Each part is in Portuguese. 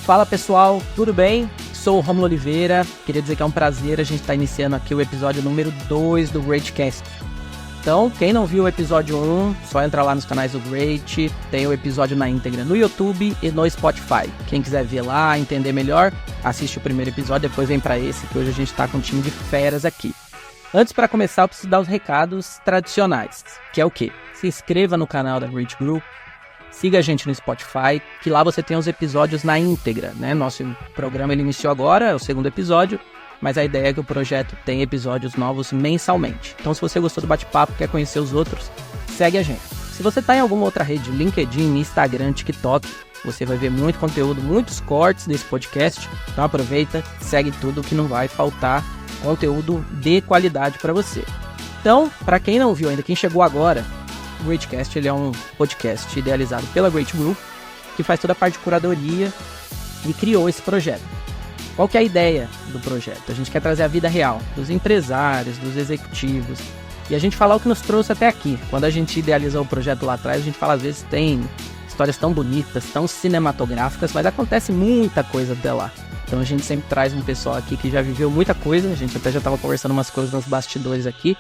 Fala pessoal, tudo bem? Sou o Romulo Oliveira, queria dizer que é um prazer a gente estar iniciando aqui o episódio número 2 do Greatcast. Então, quem não viu o episódio 1, só entra lá nos canais do Great, tem o episódio na íntegra no YouTube e no Spotify. Quem quiser ver lá, entender melhor, assiste o primeiro episódio, depois vem pra esse, que hoje a gente tá com um time de feras aqui. Antes, para começar, eu preciso dar os recados tradicionais, que é o quê? Se inscreva no canal da Great Group, siga a gente no Spotify, que lá você tem os episódios na íntegra, né? Nosso programa ele iniciou agora, é o segundo episódio, mas a ideia é que o projeto tem episódios novos mensalmente. Então, se você gostou do bate-papo, quer conhecer os outros, segue a gente. Se você está em alguma outra rede, LinkedIn, Instagram, TikTok, você vai ver muito conteúdo, muitos cortes desse podcast. Então aproveita, segue tudo que não vai faltar conteúdo de qualidade para você. Então, para quem não viu ainda, quem chegou agora, o Greatcast ele é um podcast idealizado pela Great Group, que faz toda a parte de curadoria e criou esse projeto. Qual que é a ideia do projeto? A gente quer trazer a vida real dos empresários, dos executivos, e a gente falar o que nos trouxe até aqui. Quando a gente idealizou o projeto lá atrás, a gente fala, às vezes tem histórias tão bonitas, tão cinematográficas, mas acontece muita coisa até lá. Então a gente sempre traz um pessoal aqui que já viveu muita coisa, a gente até já estava conversando umas coisas nos bastidores aqui,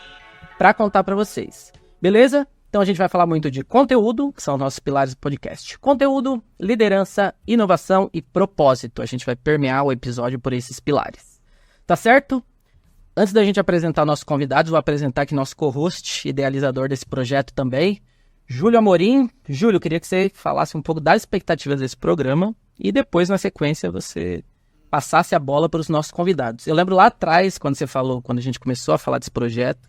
para contar para vocês. Beleza? Então a gente vai falar muito de conteúdo, que são nossos pilares do podcast. Conteúdo, liderança, inovação e propósito. A gente vai permear o episódio por esses pilares. Tá certo? Antes da gente apresentar nossos convidados, vou apresentar aqui nosso co-host, idealizador desse projeto também, Júlio Amorim. Júlio, queria que você falasse um pouco das expectativas desse programa e depois, na sequência, você passasse a bola para os nossos convidados. Eu lembro lá atrás, quando a gente começou a falar desse projeto,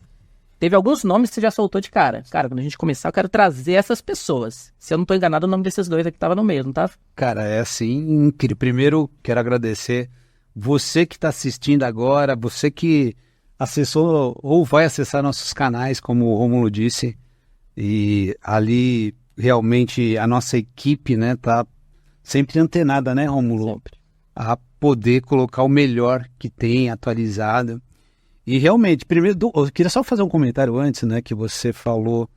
teve alguns nomes que você já soltou de cara. Cara, quando a gente começar, eu quero trazer essas pessoas. Se eu não tô enganado, o nome desses dois aqui tava no meio, não tava? Cara, é assim, incrível. Primeiro, quero agradecer você que está assistindo agora, você que acessou ou vai acessar nossos canais, como o Romulo disse. E ali, realmente, a nossa equipe, né, tá sempre antenada, né, Romulo? Sempre. A poder colocar o melhor que tem atualizado. E realmente, primeiro, eu queria só fazer um comentário antes, né, que você falou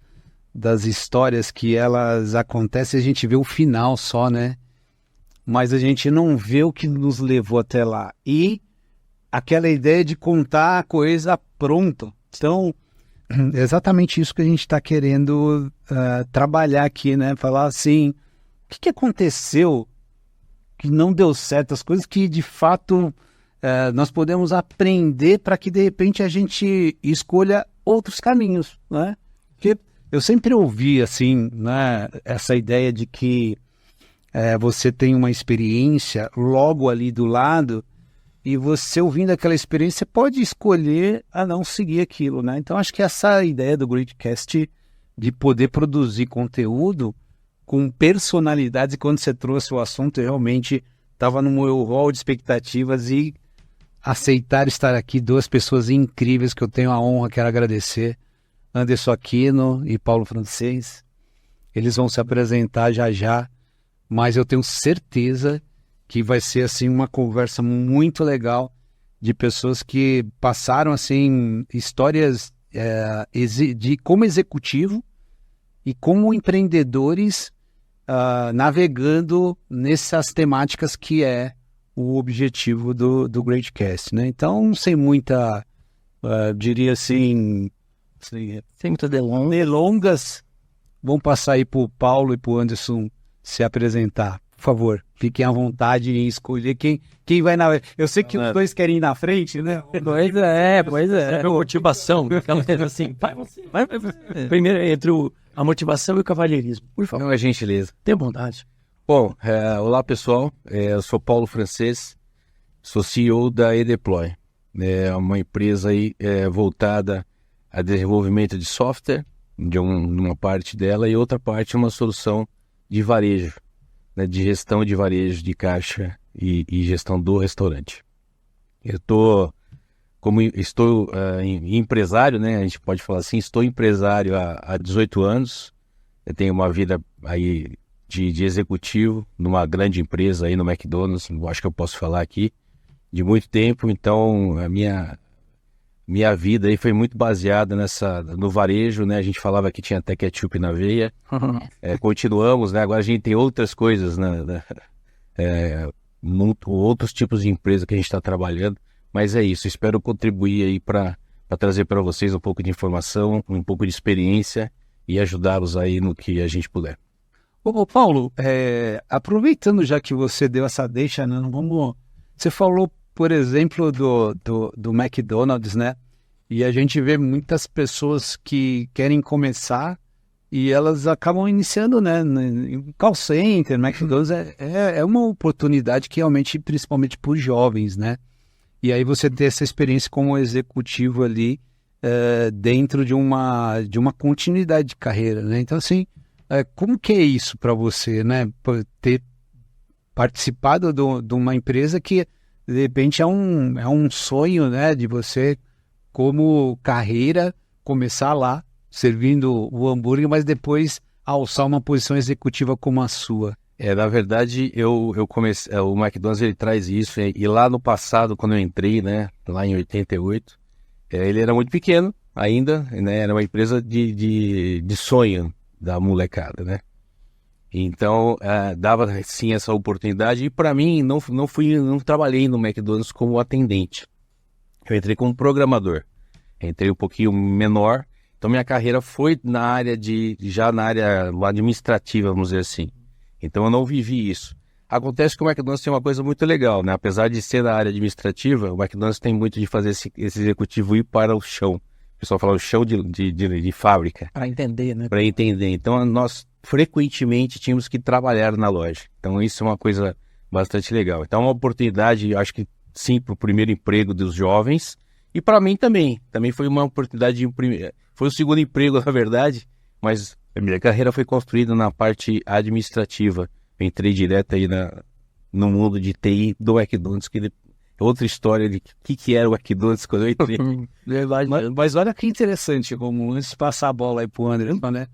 das histórias que elas acontecem, a gente vê o final só, né, mas a gente não vê o que nos levou até lá. E aquela ideia de contar a coisa pronta. Então, é exatamente isso que a gente está querendo trabalhar aqui, né, falar assim, o que aconteceu que não deu certo, as coisas que de fato... nós podemos aprender para que de repente a gente escolha outros caminhos, né? Porque eu sempre ouvi assim, né, essa ideia de que você tem uma experiência logo ali do lado e você ouvindo aquela experiência pode escolher a não seguir aquilo, né? Então acho que essa ideia do Greatcast de poder produzir conteúdo com personalidades, e quando você trouxe o assunto eu realmente estava no meu rol de expectativas e aceitar estar aqui, duas pessoas incríveis que eu tenho a honra, quero agradecer, Anderson Aquino e Paulo Francês. Eles vão se apresentar já já, mas eu tenho certeza que vai ser assim uma conversa muito legal de pessoas que passaram assim histórias de como executivo e como empreendedores navegando nessas temáticas que é o objetivo do Greatcast, né? Então, sem muita, diria assim, sem muitas delongas, vamos passar aí para o Paulo e para o Anderson se apresentar. Por favor, fiquem à vontade em escolher quem vai na... Eu sei que os dois querem ir na frente, né? Pois é. É a motivação, aquela coisa assim, vai você. Primeiro, entre a motivação e o cavalheirismo, por favor. Não é gentileza. Tenha bondade. Bom, olá pessoal, eu sou Paulo Francês, sou CEO da eDeploy, é uma empresa aí, voltada a desenvolvimento de software, numa parte dela, e outra parte uma solução de varejo, né, de gestão de varejo de caixa e gestão do restaurante. Estou empresário, né, a gente pode falar assim, estou empresário há 18 anos, eu tenho uma vida aí de executivo numa grande empresa aí no McDonald's, acho que eu posso falar aqui, de muito tempo. Então a minha vida aí foi muito baseada no varejo, né? A gente falava que tinha até ketchup na veia, continuamos, né? Agora a gente tem outras coisas, né? outros tipos de empresa que a gente está trabalhando, mas é isso, espero contribuir aí para trazer para vocês um pouco de informação, um pouco de experiência e ajudá-los aí no que a gente puder. Ô Paulo, aproveitando já que você deu essa deixa, né, você falou, por exemplo, do McDonald's, né? E a gente vê muitas pessoas que querem começar e elas acabam iniciando, né, em call center. McDonald's é uma oportunidade que realmente, principalmente para os jovens, né? E aí você ter essa experiência como executivo ali dentro de uma continuidade de carreira, né? Então, assim, como que é isso para você, né? Ter participado de uma empresa que, de repente, é um sonho, né? De você, como carreira, começar lá, servindo o hambúrguer, mas depois alçar uma posição executiva como a sua. Na verdade, eu comecei, o McDonald's ele traz isso, e lá no passado, quando eu entrei, né, lá em 88, ele era muito pequeno ainda, né, era uma empresa de sonho da molecada, né? Então, dava sim essa oportunidade, e para mim, não trabalhei no McDonald's como atendente. Eu entrei como programador, entrei um pouquinho menor, então minha carreira foi já na área administrativa, vamos dizer assim. Então eu não vivi isso. Acontece que o McDonald's tem uma coisa muito legal, né? Apesar de ser na área administrativa, o McDonald's tem muito de fazer esse executivo ir para o chão. O pessoal fala o chão de fábrica. Para entender, né? Para entender. Então nós frequentemente tínhamos que trabalhar na loja. Então isso é uma coisa bastante legal. Então é uma oportunidade, acho que sim, para o primeiro emprego dos jovens. E para mim também. Também foi uma oportunidade foi o segundo emprego, na verdade, mas a minha carreira foi construída na parte administrativa. Eu entrei direto aí no mundo de TI do McDonald's, que é outra história de o que era o McDonald's quando eu entrei. Mas olha que interessante, como antes de passar a bola aí pro Anderson, né?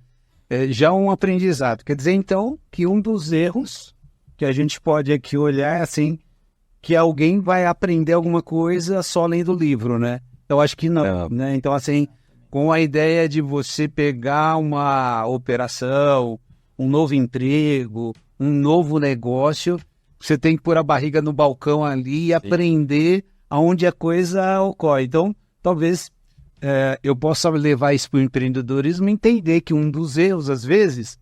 Já um aprendizado. Quer dizer, então, que um dos erros que a gente pode aqui olhar é assim, que alguém vai aprender alguma coisa só lendo o livro, né? Eu acho que não, né? Então, assim, com a ideia de você pegar uma operação, um novo emprego, um novo negócio, você tem que pôr a barriga no balcão ali e aprender aonde a coisa ocorre. Então, talvez eu possa levar isso para o empreendedorismo e entender que um dos erros, às vezes,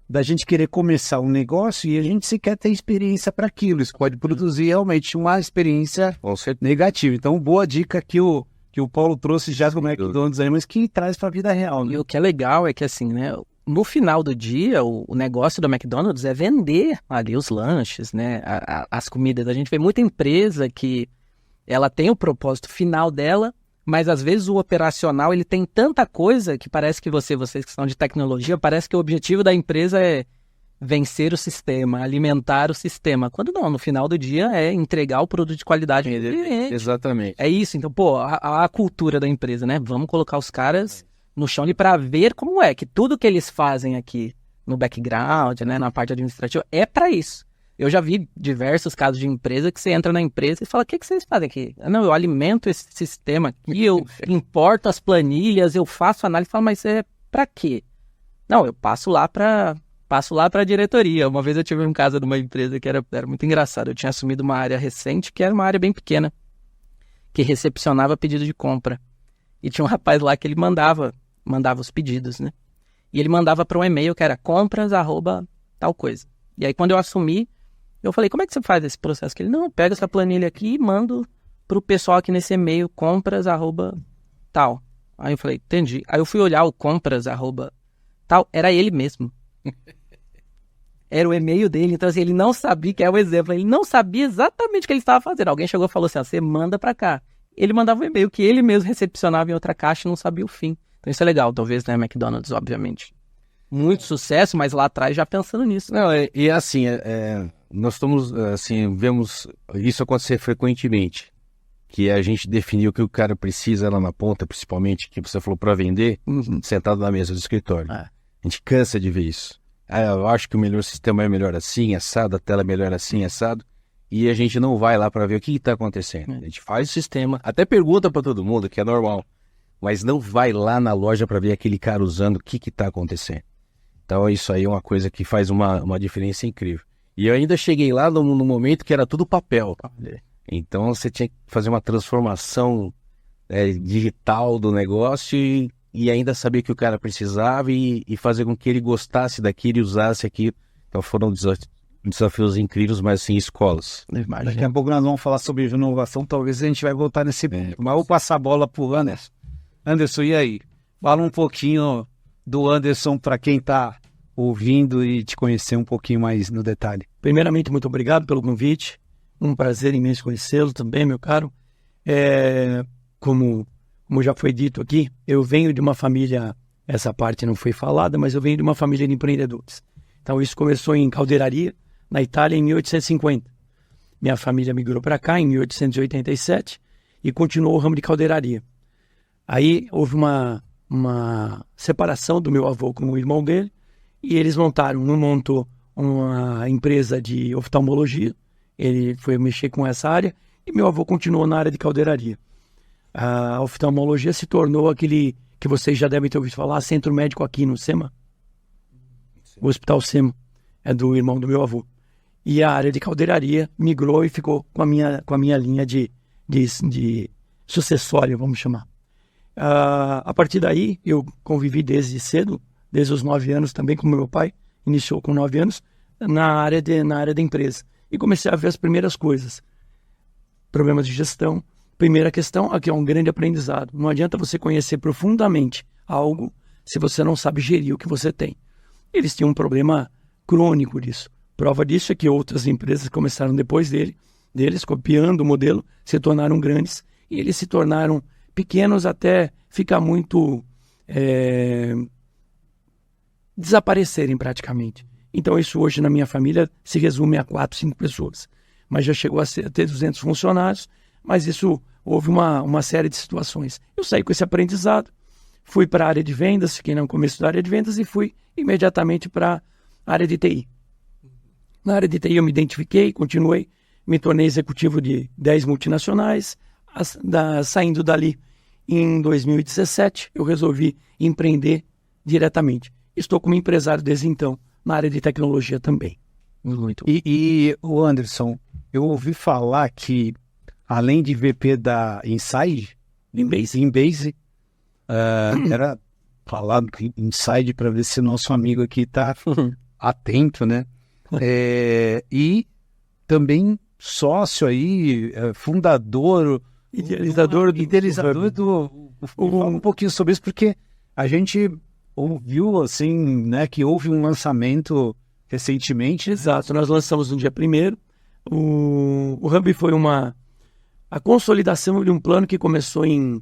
da gente querer começar um negócio e a gente sequer ter experiência para aquilo. Isso pode produzir realmente uma experiência negativa. Então, boa dica que o Paulo trouxe já do McDonald's aí, mas que traz para a vida real, né? E o que é legal é que, assim, né, no final do dia, o negócio do McDonald's é vender ali os lanches, né, as comidas. A gente vê muita empresa que ela tem o propósito final dela, mas às vezes o operacional ele tem tanta coisa que parece que vocês que são de tecnologia, parece que o objetivo da empresa é vencer o sistema, alimentar o sistema. Quando não, no final do dia é entregar o produto de qualidade. Exatamente. É isso, então, pô, a cultura da empresa, né? Vamos colocar os caras no chão ali para ver como é, que tudo que eles fazem aqui no background, né, na parte administrativa, é para isso. Eu já vi diversos casos de empresa que você entra na empresa e fala, o que vocês fazem aqui? Não, eu alimento esse sistema aqui, eu importo as planilhas, eu faço análise, falo, mas é para quê? Não, eu passo lá para a diretoria. Uma vez eu tive um caso de uma empresa que era muito engraçado. Eu tinha assumido uma área recente, que era uma área bem pequena, que recepcionava pedido de compra. E tinha um rapaz lá que ele mandava os pedidos, né? E ele mandava para um e-mail que era compras@tal coisa. E aí quando eu assumi, eu falei, como é que você faz esse processo? Que ele, não, pega essa planilha aqui e mando pro pessoal aqui nesse e-mail, compras@tal. Aí eu falei, entendi. Aí eu fui olhar o compras@tal, era ele mesmo. Era o e-mail dele, então assim, ele não sabia, que é o exemplo, ele não sabia exatamente o que ele estava fazendo. Alguém chegou e falou assim, você manda pra cá. Ele mandava um e-mail que ele mesmo recepcionava em outra caixa e não sabia o fim. Então isso é legal, talvez, né, McDonald's, obviamente. Muito sucesso, mas lá atrás já pensando nisso. Não, e assim, nós estamos, assim, vemos isso acontecer frequentemente, que a gente definiu o que o cara precisa lá na ponta, principalmente, que você falou para vender, sentado na mesa do escritório. A gente cansa de ver isso. Eu acho que o melhor sistema é melhor assim, assado, a tela é melhor assim, assado, e a gente não vai lá para ver o que está acontecendo. A gente faz o sistema, até pergunta para todo mundo, que é normal, mas não vai lá na loja para ver aquele cara usando o que está acontecendo. Então isso aí é uma coisa que faz uma diferença incrível. E eu ainda cheguei lá no momento que era tudo papel. Então você tinha que fazer uma transformação digital do negócio e ainda saber que o cara precisava e fazer com que ele gostasse daquilo e usasse aquilo. Então foram desafios incríveis, mas assim, escolas. Daqui a pouco nós vamos falar sobre inovação, talvez a gente vai voltar nesse ponto. Mas eu vou passar a bola pro Anderson. Anderson, e aí? Fala um pouquinho do Anderson para quem está ouvindo e te conhecer um pouquinho mais no detalhe. Primeiramente, muito obrigado pelo convite. Um prazer imenso conhecê-lo também, meu caro. Como já foi dito aqui, eu venho de uma família, essa parte não foi falada, mas eu venho de uma família de empreendedores. Então isso começou em Caldeiraria, na Itália, em 1850. Minha família migrou para cá em 1887 e continuou o ramo de caldeiraria. Aí houve uma separação do meu avô com o irmão dele e eles montaram, um montou uma empresa de oftalmologia, ele foi mexer com essa área e meu avô continuou na área de caldeiraria. A oftalmologia se tornou aquele que vocês já devem ter ouvido falar, centro médico aqui no SEMA. O Hospital SEMA é do irmão do meu avô. E a área de caldeiraria migrou e ficou com a minha linha de sucessória, vamos chamar. A partir daí, eu convivi desde cedo, desde os 9 anos também, como meu pai iniciou com 9 anos, na área da empresa. E comecei a ver as primeiras coisas. Problemas de gestão. Primeira questão, aqui é um grande aprendizado. Não adianta você conhecer profundamente algo se você não sabe gerir o que você tem. Eles tinham um problema crônico disso. Prova disso é que outras empresas começaram depois deles, copiando o modelo, se tornaram grandes e eles se tornaram pequenos até ficar muito desaparecerem praticamente. Então isso hoje na minha família se resume a 4, 5 pessoas. Mas já chegou a ter 200 funcionários, mas isso houve uma série de situações. Eu saí com esse aprendizado, fui para a área de vendas, fiquei no começo da área de vendas e fui imediatamente para a área de TI. Na área de TI eu me identifiquei, continuei, me tornei executivo de 10 multinacionais. Saindo dali em 2017, eu resolvi empreender diretamente. Estou como empresário desde então, na área de tecnologia também. Muito. E o Anderson, eu ouvi falar que, além de VP da Inside, Embase, era falar Inside para ver se nosso amigo aqui está atento, né? E também sócio aí, fundador, idealizador do... Fala um pouquinho sobre isso, porque a gente ouviu, assim, né, que houve um lançamento recentemente. Exato, nós lançamos no dia 1º. O Hub foi a consolidação de um plano que começou em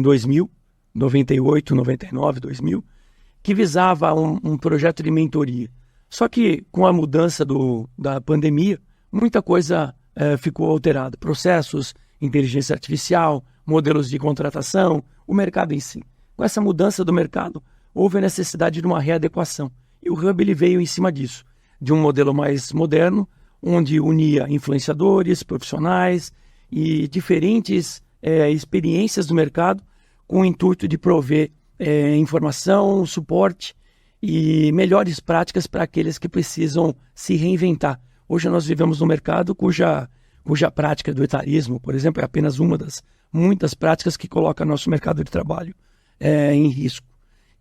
2000, 98, 99, 2000, que visava um projeto de mentoria. Só que com a mudança da pandemia, muita coisa ficou alterada. Processos, inteligência artificial, modelos de contratação, o mercado em si. Com essa mudança do mercado, houve a necessidade de uma readequação. E o Hub ele veio em cima disso, de um modelo mais moderno, onde unia influenciadores, profissionais e diferentes experiências do mercado com o intuito de prover informação, suporte e melhores práticas para aqueles que precisam se reinventar. Hoje nós vivemos num mercado cuja prática do etarismo, por exemplo, é apenas uma das muitas práticas que coloca nosso mercado de trabalho em risco.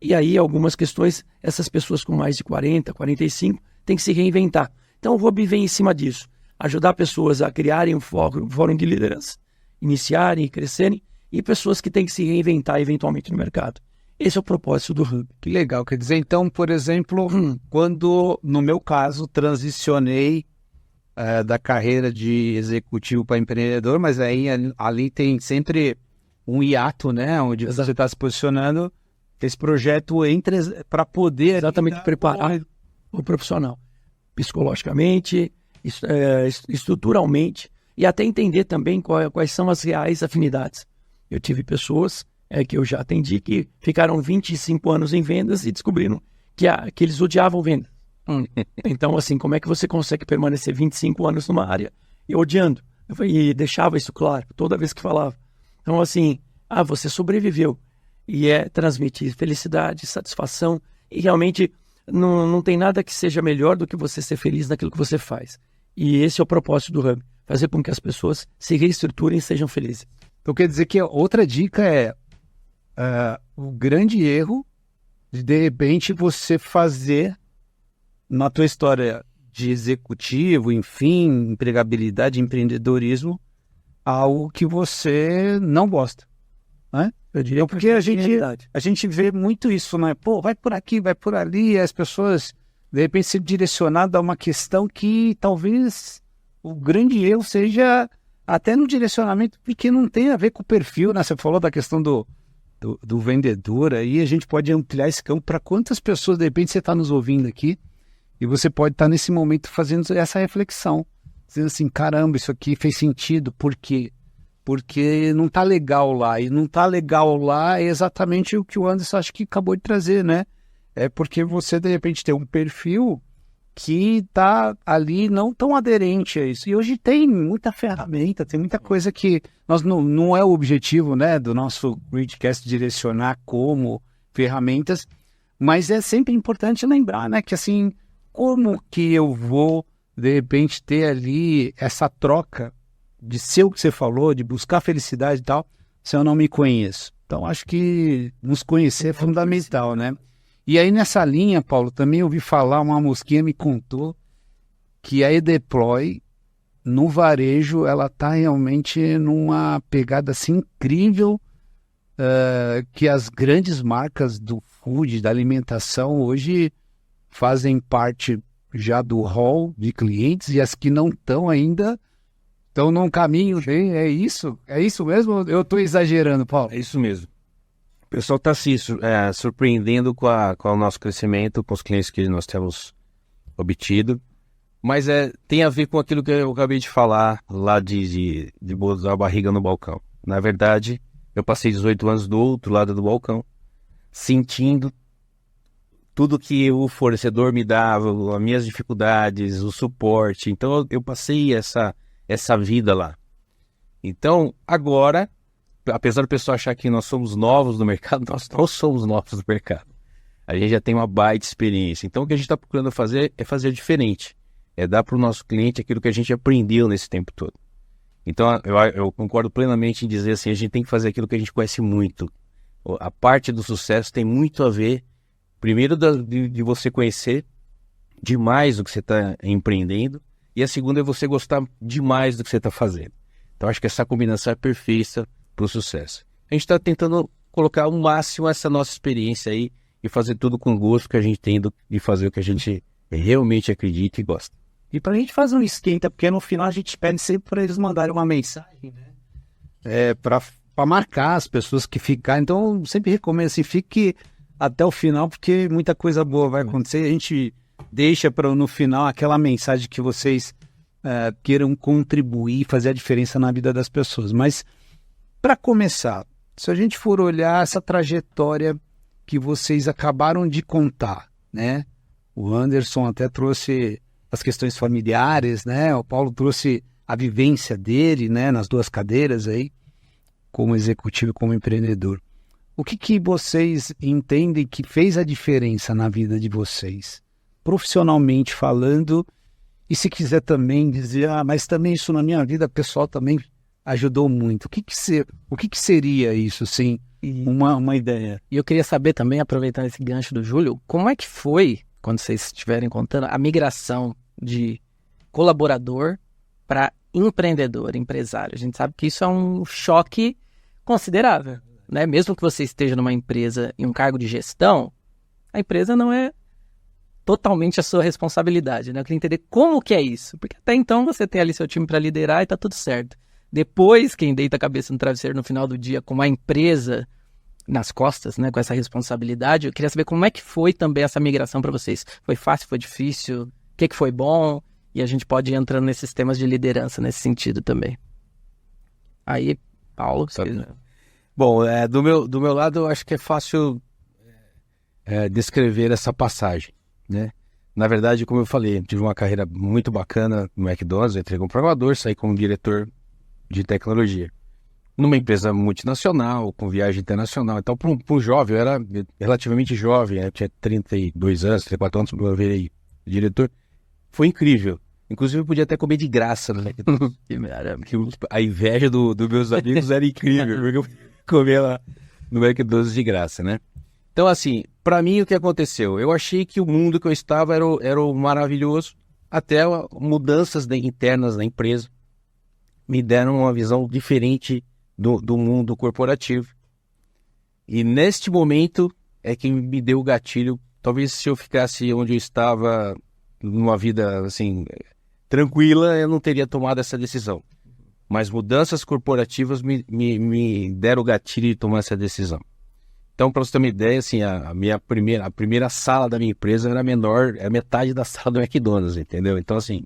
E aí algumas questões, essas pessoas com mais de 40, 45, têm que se reinventar. Então o Hub vem em cima disso, ajudar pessoas a criarem um fórum de liderança, iniciarem e crescerem, e pessoas que têm que se reinventar eventualmente no mercado. Esse é o propósito do Hub. Que legal, quer dizer, então, por exemplo, quando, no meu caso, transicionei da carreira de executivo para empreendedor, mas aí ali tem sempre um hiato, né, onde você está se posicionando, esse projeto entra para poder... Exatamente, preparar o profissional, psicologicamente, estruturalmente, e até entender também quais são as reais afinidades. Eu tive pessoas que eu já atendi que ficaram 25 anos em vendas e descobriram que eles odiavam vendas. Então, assim, como é que você consegue permanecer 25 anos numa área e odiando? E deixava isso claro toda vez que falava. Então, assim, você sobreviveu. E transmitir felicidade, satisfação e realmente não tem nada que seja melhor do que você ser feliz naquilo que você faz. E esse é o propósito do Hub, fazer com que as pessoas se reestruturem e sejam felizes. Então quer dizer que outra dica é o grande erro de repente você fazer na tua história de executivo, enfim, empregabilidade, empreendedorismo, algo que você não gosta, né? Eu diria Porque a gente vê muito isso, né? Pô, vai por aqui, vai por ali, e as pessoas, de repente, ser direcionadas a uma questão que talvez o grande erro seja até no direcionamento, porque não tem a ver com o perfil, né? Você falou da questão do vendedor, aí a gente pode ampliar esse campo para quantas pessoas, de repente, você está nos ouvindo aqui, e você pode estar nesse momento fazendo essa reflexão, dizendo assim, caramba, isso aqui fez sentido, por quê? Porque não está legal lá, e não está legal lá é exatamente o que o Anderson acho que acabou de trazer, né? É porque você, de repente, tem um perfil que está ali não tão aderente a isso. E hoje tem muita ferramenta, tem muita coisa que nós não é o objetivo, né, do nosso Gridcast direcionar como ferramentas, mas é sempre importante lembrar, né, que assim, como que eu vou, de repente, ter ali essa troca de ser o que você falou, de buscar felicidade e tal, se eu não me conheço. Então, acho que nos conhecer é fundamental, né? E aí, nessa linha, Paulo, também ouvi falar, uma mosquinha me contou que a Edeploy, no varejo, ela está realmente numa pegada assim incrível, que as grandes marcas do food, da alimentação, hoje fazem parte já do hall de clientes, e as que não estão ainda estão num caminho bem. É isso? É isso mesmo? Eu estou exagerando, Paulo? É isso mesmo. O pessoal está se surpreendendo com o nosso crescimento, com os clientes que nós temos obtido, mas tem a ver com aquilo que eu acabei de falar lá de botar a barriga no balcão. Na verdade, eu passei 18 anos do outro lado do balcão, sentindo tudo que o fornecedor me dava, as minhas dificuldades, o suporte. Então eu passei essa vida lá. Então agora, apesar do pessoal achar que nós somos novos no mercado, nós não somos novos no mercado. A gente já tem uma baita experiência. Então o que a gente está procurando fazer é fazer diferente. É dar para o nosso cliente aquilo que a gente aprendeu nesse tempo todo. Então eu concordo plenamente em dizer assim, a gente tem que fazer aquilo que a gente conhece muito. A parte do sucesso tem muito a ver, primeiro, de você conhecer demais o que você está empreendendo, e a segunda é você gostar demais do que você está fazendo. Então acho que essa combinação é perfeita para o sucesso. A gente está tentando colocar ao máximo essa nossa experiência aí e fazer tudo com gosto que a gente tem de fazer o que a gente realmente acredita e gosta. E para a gente fazer um esquenta, porque no final a gente pede sempre para eles mandarem uma mensagem, né? Para marcar as pessoas que ficarem. Então eu sempre recomendo assim, fique até o final, porque muita coisa boa vai acontecer. A gente deixa para no final aquela mensagem que vocês queiram contribuir, fazer a diferença na vida das pessoas. Mas para começar, se a gente for olhar essa trajetória que vocês acabaram de contar, né? O Anderson até trouxe as questões familiares, né? O Paulo trouxe a vivência dele, né? Nas duas cadeiras aí, como executivo e como empreendedor. O que vocês entendem que fez a diferença na vida de vocês? Profissionalmente falando, e se quiser também dizer, mas também isso na minha vida pessoal também ajudou muito. O que seria isso, sim? Uma ideia. E eu queria saber também, aproveitando esse gancho do Júlio, como é que foi, quando vocês estiverem contando, a migração de colaborador para empreendedor, empresário? A gente sabe que isso é um choque considerável, né? Mesmo que você esteja numa empresa em um cargo de gestão, a empresa não é totalmente a sua responsabilidade, né? Eu queria entender como que é isso, porque até então você tem ali seu time para liderar e tá tudo certo. Depois, quem deita a cabeça no travesseiro no final do dia com uma empresa nas costas, né, com essa responsabilidade, eu queria saber como é que foi também essa migração para vocês. Foi fácil, foi difícil? O que foi bom? E a gente pode ir entrando nesses temas de liderança nesse sentido também. Aí, Paulo, você... Bom, do meu lado, eu acho que é fácil descrever essa passagem, né? Na verdade, como eu falei, tive uma carreira muito bacana no McDonald's, entrei como programador, saí como diretor de tecnologia. numa empresa multinacional, com viagem internacional. Então, para um jovem, eu era relativamente jovem, eu tinha 32 anos, 34 anos, eu virei diretor. Foi incrível. Inclusive, eu podia até comer de graça, né? A inveja dos meus amigos era incrível, porque eu comia lá no McDonald's de graça, né? Então, assim, para mim, o que aconteceu? Eu achei que o mundo que eu estava era o maravilhoso, até mudanças internas na empresa me deram uma visão diferente do mundo corporativo. E neste momento é que me deu o gatilho. Talvez se eu ficasse onde eu estava, numa vida assim tranquila, eu não teria tomado essa decisão. Mas mudanças corporativas me deram o gatilho de tomar essa decisão. Então, para você ter uma ideia, assim, a primeira sala da minha empresa era menor, é metade da sala do McDonald's, entendeu? Então, assim,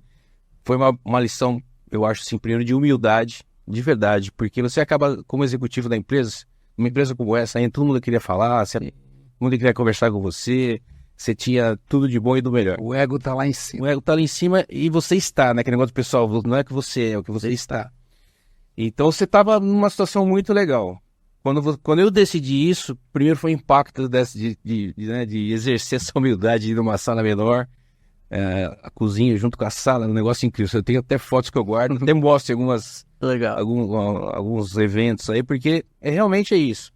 foi uma lição, eu acho, assim, primeiro de humildade, de verdade, porque você acaba, como executivo da empresa, uma empresa como essa, aí todo mundo queria falar, todo mundo queria conversar com você tinha tudo de bom e do melhor. O ego tá lá em cima. O ego tá lá em cima e você está, né? Aquele negócio do pessoal, não é que você é o que você está. Então, você estava numa situação muito legal. Quando eu decidi isso, primeiro foi o impacto de exercer essa humildade, de ir numa sala menor, a cozinha junto com a sala, um negócio incrível. Eu tenho até fotos que eu guardo, até mostro alguns eventos aí, porque realmente é isso.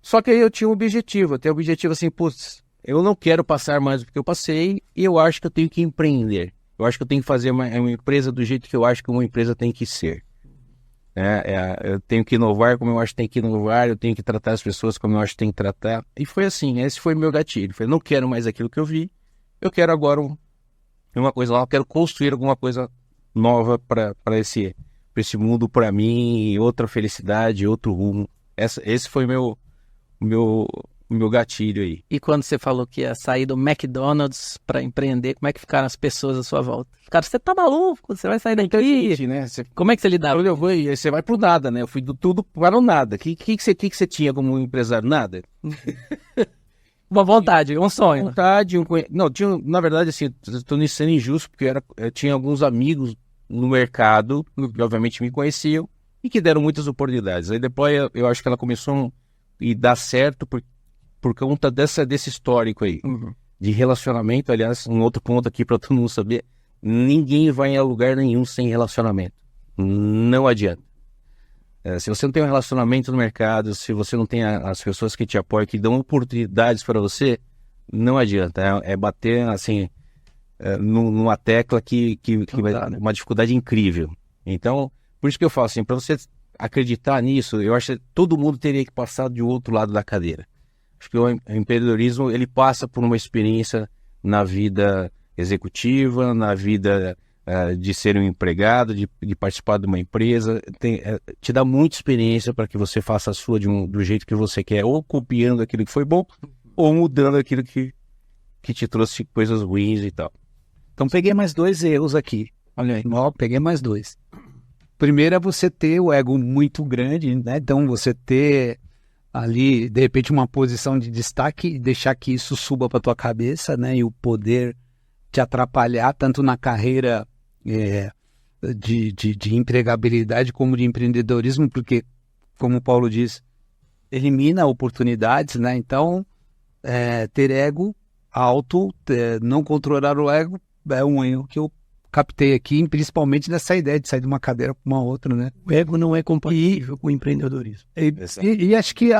Só que aí eu tinha um objetivo, até o objetivo assim, putz, eu não quero passar mais do que eu passei e eu acho que eu tenho que empreender. Eu acho que eu tenho que fazer uma empresa do jeito que eu acho que uma empresa tem que ser. Eu tenho que inovar como eu acho que tem que inovar, eu tenho que tratar as pessoas como eu acho que tem que tratar. E foi assim, esse foi o meu gatilho. Eu não quero mais aquilo que eu vi, eu quero agora uma coisa nova, eu quero construir alguma coisa nova para esse mundo, para mim, outra felicidade, outro rumo. Esse foi o meu gatilho aí. E quando você falou que ia sair do McDonald's para empreender, como é que ficaram as pessoas à sua volta? Cara, você tá maluco? Você vai sair daqui? Né? Como é que você lidava? Eu vou, você vai pro nada, né? Eu fui do tudo para o nada. O que você tinha como empresário? Nada. Uma vontade, um sonho. Vontade, não, tinha, na verdade, assim, estou sendo injusto, porque eu tinha alguns amigos no mercado, que obviamente me conheciam, e que deram muitas oportunidades. Aí depois eu acho que ela começou a dar certo por conta desse histórico aí, de relacionamento. Aliás, um outro ponto aqui para todo mundo saber, ninguém vai a lugar nenhum sem relacionamento. Não adianta. Se você não tem um relacionamento no mercado, se você não tem as pessoas que te apoiam, que dão oportunidades para você, não adianta. É bater assim numa tecla que vai dar uma dificuldade incrível. Então, por isso que eu falo assim, para você acreditar nisso, eu acho que todo mundo teria que passar de outro lado da cadeira. Acho que o empreendedorismo, ele passa por uma experiência na vida executiva, na vida de ser um empregado, de participar de uma empresa. Te dá muita experiência para que você faça a sua do jeito que você quer, ou copiando aquilo que foi bom, ou mudando aquilo que te trouxe coisas ruins e tal. Então peguei mais 2 erros aqui. Olha aí, peguei mais 2. Primeiro é você ter o ego muito grande, né? Então você ter ali, de repente, uma posição de destaque e deixar que isso suba para tua cabeça, né? E o poder te atrapalhar tanto na carreira de empregabilidade como de empreendedorismo, porque, como o Paulo diz, elimina oportunidades, né? Então, ter ego alto, não controlar o ego é um erro que eu captei aqui, principalmente nessa ideia de sair de uma cadeira para uma outra, né? O ego não é compatível com o empreendedorismo. E acho que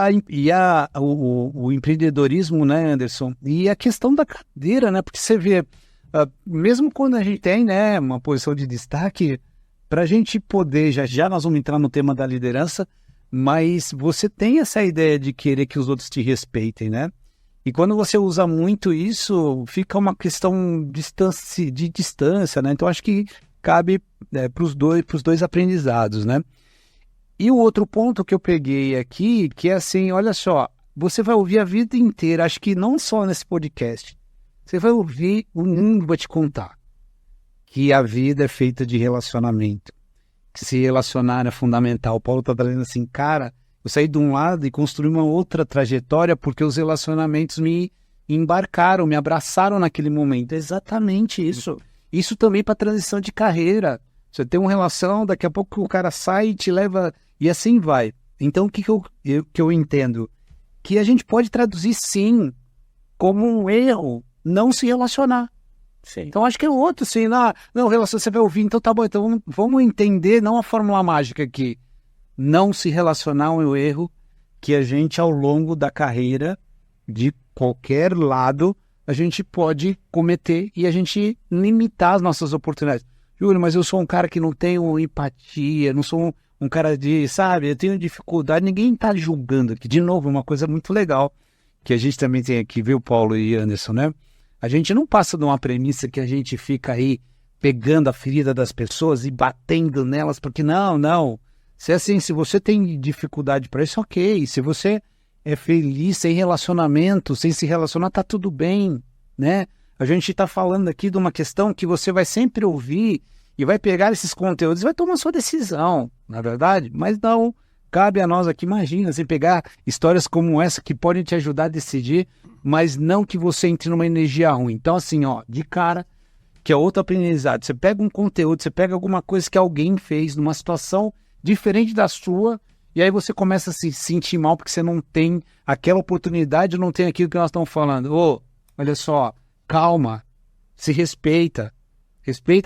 o empreendedorismo, né, Anderson? E a questão da cadeira, né? Porque você vê, mesmo quando a gente tem, né, uma posição de destaque, para a gente poder, já nós vamos entrar no tema da liderança, mas você tem essa ideia de querer que os outros te respeitem, né? E quando você usa muito isso, fica uma questão de distância, né? Então, acho que cabe para os dois aprendizados, né? E o outro ponto que eu peguei aqui, que é assim, olha só, você vai ouvir a vida inteira, acho que não só nesse podcast, você vai ouvir, o mundo vai te contar que a vida é feita de relacionamento, que se relacionar é fundamental. O Paulo está trazendo assim, cara, eu saí de um lado e construí uma outra trajetória porque os relacionamentos me embarcaram, me abraçaram naquele momento. É exatamente isso. Isso também para transição de carreira. Você tem uma relação, daqui a pouco o cara sai e te leva E assim vai. Então, o que eu entendo? Que a gente pode traduzir, sim, como um erro não se relacionar. Sim. Então, acho que é outro, sim. Não, relação, você vai ouvir, então tá bom. Então, vamos entender, não a fórmula mágica aqui. Não se relacionar é um erro que a gente, ao longo da carreira, de qualquer lado, a gente pode cometer e a gente limitar as nossas oportunidades. Júlio, mas eu sou um cara que não tenho empatia, não sou um cara sabe, eu tenho dificuldade, ninguém está julgando aqui. De novo, uma coisa muito legal que a gente também tem aqui, viu, Paulo e Anderson, né? A gente não passa de uma premissa que a gente fica aí pegando a ferida das pessoas e batendo nelas, porque não. Se é assim, se você tem dificuldade para isso, ok. Se você é feliz sem relacionamento, sem se relacionar, tá tudo bem, né? A gente está falando aqui de uma questão que você vai sempre ouvir e vai pegar esses conteúdos e vai tomar sua decisão, na verdade? Mas não, cabe a nós aqui, imagina, você pegar histórias como essa que podem te ajudar a decidir, mas não que você entre numa energia ruim. Então, assim, ó, de cara, que é outro aprendizado. Você pega um conteúdo, você pega alguma coisa que alguém fez numa situação diferente da sua, e aí você começa a se sentir mal porque você não tem aquela oportunidade, não tem aquilo que nós estamos falando. Olha só, calma, se respeita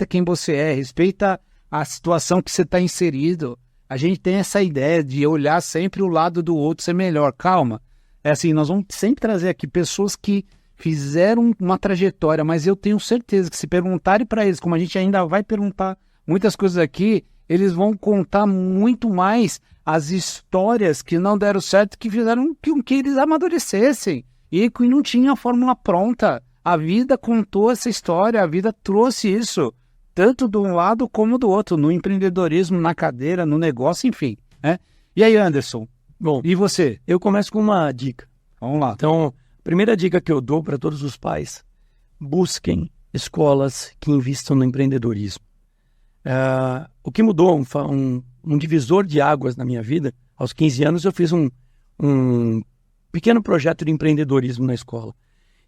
quem você é, respeita a situação que você está inserido. A gente tem essa ideia de olhar sempre o lado do outro ser melhor. Calma, é assim, nós vamos sempre trazer aqui pessoas que fizeram uma trajetória, mas eu tenho certeza que se perguntarem para eles, como a gente ainda vai perguntar muitas coisas aqui, eles vão contar muito mais as histórias que não deram certo, que fizeram com que eles amadurecessem e que não tinha a fórmula pronta. A vida contou essa história, a vida trouxe isso, tanto de um lado como do outro, no empreendedorismo, na cadeira, no negócio, enfim, né? E aí, Anderson? Bom, E você? eu começo com uma dica. Vamos lá. Então, a primeira dica que eu dou para todos os pais: busquem escolas que investam no empreendedorismo. O que mudou, um divisor de águas na minha vida, aos 15 anos eu fiz um pequeno projeto de empreendedorismo na escola.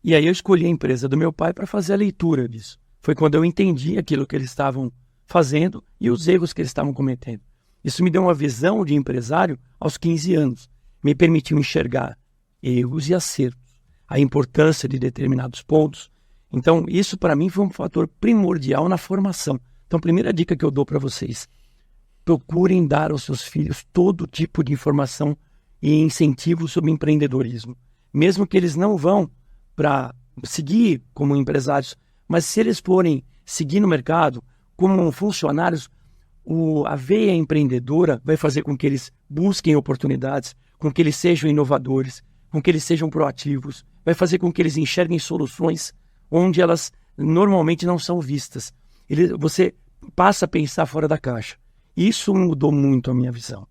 E aí eu escolhi a empresa do meu pai para fazer a leitura disso. Foi quando eu entendi aquilo que eles estavam fazendo e os erros que eles estavam cometendo. Isso me deu uma visão de empresário aos 15 anos. Me permitiu enxergar erros e acertos, a importância de determinados pontos. Então, isso para mim foi um fator primordial na formação. Então, a primeira dica que eu dou para vocês: procurem dar aos seus filhos todo tipo de informação e incentivo sobre empreendedorismo. Mesmo que eles não vão para seguir como empresários, mas se eles forem seguir no mercado como funcionários, a veia empreendedora vai fazer com que eles busquem oportunidades, com que eles sejam inovadores, com que eles sejam proativos, vai fazer com que eles enxerguem soluções onde elas normalmente não são vistas. Você passa a pensar fora da caixa. Isso mudou muito a minha visão.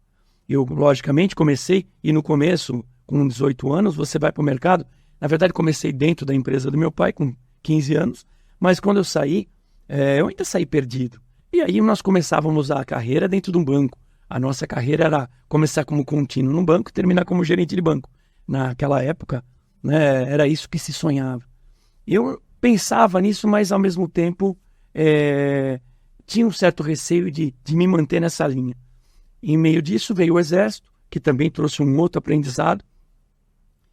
Eu, logicamente, comecei, e no começo, com 18 anos, você vai para o mercado. Na verdade, comecei dentro da empresa do meu pai, com 15 anos, mas quando eu saí, eu ainda saí perdido. E aí nós começávamos a carreira dentro de um banco. A nossa carreira era começar como contínuo num banco e terminar como gerente de banco. Naquela época, né, era isso que se sonhava. Eu pensava nisso, mas ao mesmo tempo tinha um certo receio de me manter nessa linha. Em meio disso veio o Exército, que também trouxe um outro aprendizado,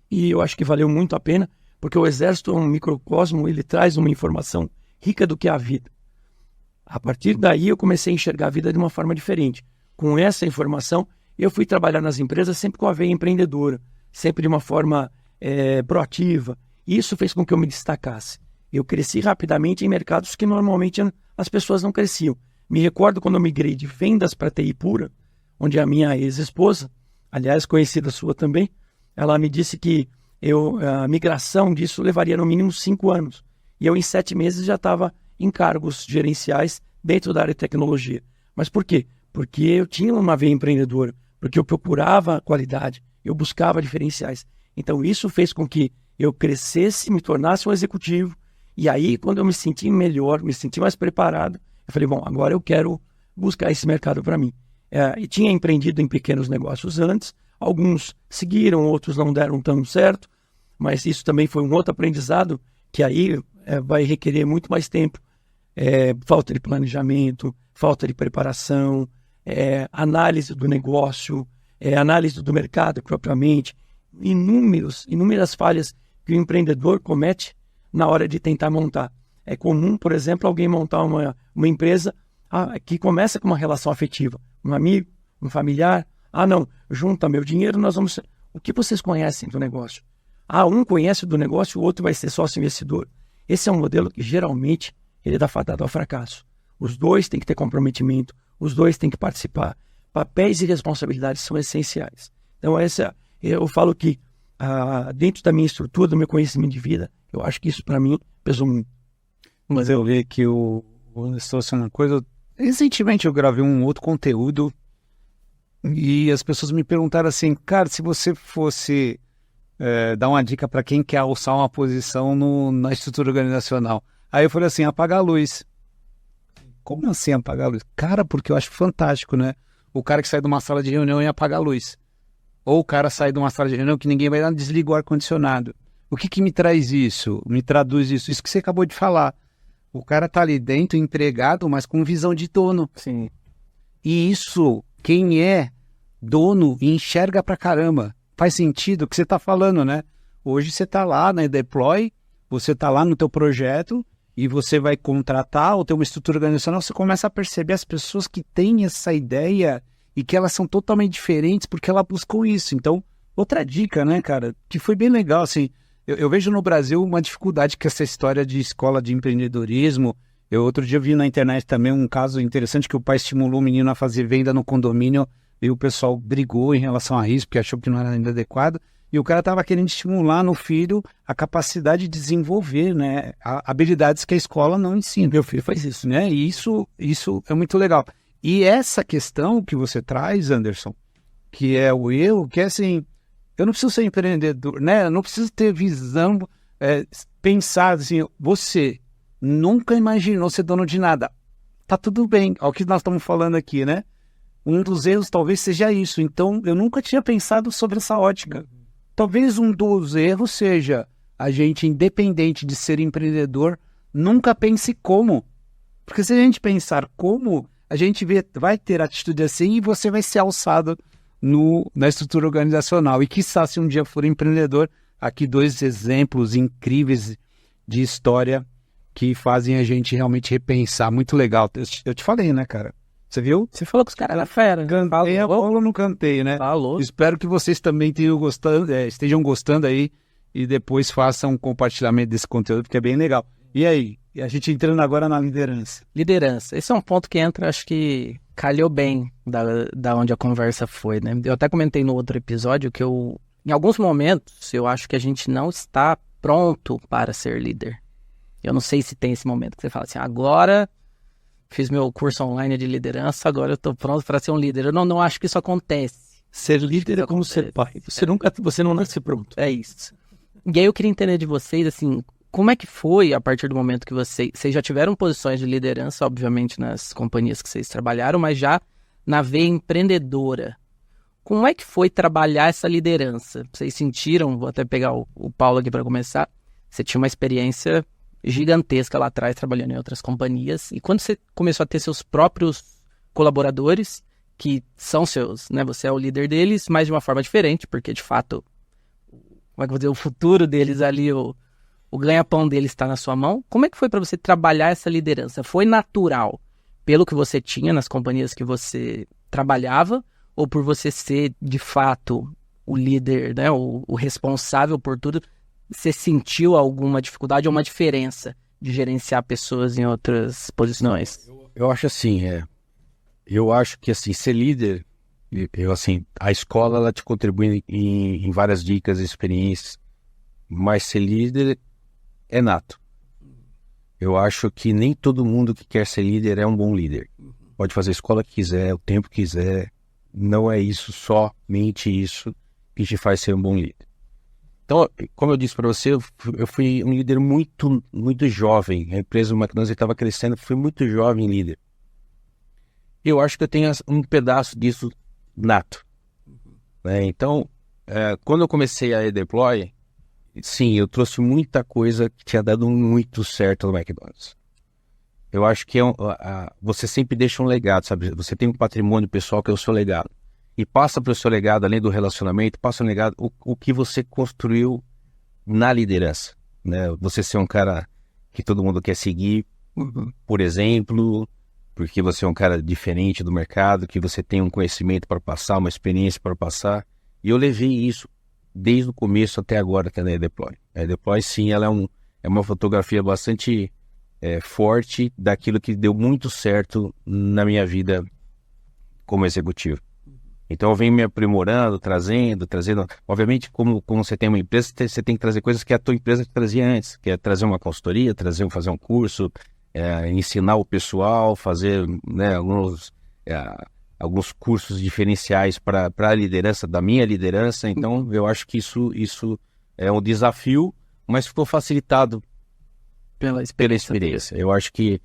e eu acho que valeu muito a pena, porque o Exército é um microcosmo, ele traz uma informação rica do que é a vida. A partir daí eu comecei a enxergar a vida de uma forma diferente. Com essa informação, eu fui trabalhar nas empresas sempre com a veia empreendedora, sempre de uma forma proativa, e isso fez com que eu me destacasse. Eu cresci rapidamente em mercados que normalmente as pessoas não cresciam. Me recordo quando eu migrei de vendas para TI pura, onde a minha ex-esposa, aliás, conhecida sua também, ela me disse que a migração disso levaria no mínimo 5 anos. E eu, em 7 meses, já estava em cargos gerenciais dentro da área de tecnologia. Mas por quê? Porque eu tinha uma veia empreendedora, porque eu procurava qualidade, eu buscava diferenciais. Então, isso fez com que eu crescesse, me tornasse um executivo. E aí, quando eu me senti melhor, me senti mais preparado, eu falei, bom, agora eu quero buscar esse mercado para mim. E tinha empreendido em pequenos negócios antes, alguns seguiram, outros não deram tão certo, mas isso também foi um outro aprendizado que aí vai requerer muito mais tempo. Falta de planejamento, falta de preparação, análise do negócio, análise do mercado propriamente, inúmeras falhas que o empreendedor comete na hora de tentar montar. É comum, por exemplo, alguém montar uma empresa que começa com uma relação afetiva, um amigo, um familiar. Não, junta meu dinheiro, nós vamos... O que vocês conhecem do negócio? Um conhece do negócio, o outro vai ser sócio investidor. Esse é um modelo que geralmente ele está fadado ao fracasso. Os dois têm que ter comprometimento, os dois têm que participar. Papéis e responsabilidades são essenciais. Então, eu falo que dentro da minha estrutura, do meu conhecimento de vida, eu acho que isso para mim pesou muito. Mas eu vi que estou sendo uma coisa... Recentemente eu gravei um outro conteúdo e as pessoas me perguntaram assim, cara, se você fosse dar uma dica para quem quer alçar uma posição na estrutura organizacional. Aí eu falei assim, apagar a luz. Como assim apagar a luz? Cara, porque eu acho fantástico, né? O cara que sai de uma sala de reunião e apaga a luz. Ou o cara sai de uma sala de reunião que ninguém vai dar, desliga o ar-condicionado. O que me traz isso? Me traduz isso? Isso que você acabou de falar. O cara tá ali dentro, empregado, mas com visão de dono. Sim. E isso, quem é dono, enxerga pra caramba. Faz sentido o que você tá falando, né? Hoje você tá lá na Deploy, você tá lá no teu projeto e você vai contratar ou ter uma estrutura organizacional, você começa a perceber as pessoas que têm essa ideia e que elas são totalmente diferentes porque ela buscou isso. Então, outra dica, né, cara, que foi bem legal, assim... Eu vejo no Brasil uma dificuldade com essa história de escola de empreendedorismo. Outro dia vi na internet também um caso interessante que o pai estimulou o menino a fazer venda no condomínio e o pessoal brigou em relação a isso porque achou que não era ainda adequado. E o cara estava querendo estimular no filho a capacidade de desenvolver, né, habilidades que a escola não ensina. Meu filho faz isso. Né? E isso é muito legal. E essa questão que você traz, Anderson, que é o erro, que é assim... Eu não preciso ser empreendedor, né? Eu não preciso ter visão, pensar assim, você nunca imaginou ser dono de nada. Tá tudo bem, é o que nós estamos falando aqui, né? Um dos erros talvez seja isso. Então, eu nunca tinha pensado sobre essa ótica. Talvez um dos erros seja a gente, independente de ser empreendedor, nunca pense como. Porque se a gente pensar como, a gente vai ter atitude assim e você vai ser alçado na estrutura organizacional. E quiçá, se um dia for empreendedor, aqui 2 exemplos incríveis de história que fazem a gente realmente repensar. Muito legal. Eu te falei, né, cara? Você viu? Você falou que os caras eram fera. Cantei a bola no canteio, né? Falou. Espero que vocês também estejam gostando aí e depois façam um compartilhamento desse conteúdo, porque é bem legal. E aí? E a gente entrando agora na liderança. Liderança. Esse é um ponto que entra, acho que calhou bem da onde a conversa foi, né? Eu até comentei no outro episódio que em alguns momentos, eu acho que a gente não está pronto para ser líder. Eu não sei se tem esse momento que você fala assim, agora fiz meu curso online de liderança, agora eu estou pronto para ser um líder. Eu não acho que isso acontece. Ser líder é como ser pai. Você não nasce pronto. É isso. E aí eu queria entender de vocês, assim, como é que foi a partir do momento que vocês já tiveram posições de liderança, obviamente, nas companhias que vocês trabalharam, mas já na veia empreendedora. Como é que foi trabalhar essa liderança? Vocês sentiram, vou até pegar o Paulo aqui para começar, você tinha uma experiência gigantesca lá atrás, trabalhando em outras companhias, e quando você começou a ter seus próprios colaboradores, que são seus, né? Você é o líder deles, mas de uma forma diferente, porque de fato, como é que eu vou dizer, o futuro deles ali, o ganha-pão deles está na sua mão. Como é que foi para você trabalhar essa liderança? Foi natural pelo que você tinha nas companhias que você trabalhava, ou por você ser de fato o líder, né? O responsável por tudo? Você sentiu alguma dificuldade ou uma diferença de gerenciar pessoas em outras posições? Eu acho assim, eu acho que assim, ser líder, a escola ela te contribui em várias dicas, experiências, mas ser líder é nato. Eu acho que nem todo mundo que quer ser líder é um bom líder. Pode fazer a escola que quiser, o tempo que quiser, não é isso, somente isso que te faz ser um bom líder. Então, como eu disse para você, eu fui um líder muito, muito jovem. A empresa do McDonald's estava crescendo, fui muito jovem líder. Eu acho que eu tenho um pedaço disso nato. Né? Então, quando eu comecei a Deploy, sim, eu trouxe muita coisa que tinha dado muito certo no McDonald's. eu acho que você sempre deixa um legado, sabe? Você tem um patrimônio pessoal que é o seu legado. E passa para o seu legado, além do relacionamento, passa o legado, o que você construiu na liderança, né? Você ser um cara que todo mundo quer seguir, por exemplo, porque você é um cara diferente do mercado, que você tem um conhecimento para passar, uma experiência para passar. E eu levei isso desde o começo até agora, até na eDeploy. A eDeploy, sim, ela é uma fotografia bastante forte daquilo que deu muito certo na minha vida como executivo. Então eu venho me aprimorando, trazendo. Obviamente, como você tem uma empresa, você tem que trazer coisas que a tua empresa te trazia antes, que é trazer uma consultoria, fazer um curso, ensinar o pessoal, fazer, né, alguns cursos diferenciais para a liderança, da minha liderança. Então eu acho que isso é um desafio, mas ficou facilitado pela experiência. Eu acho que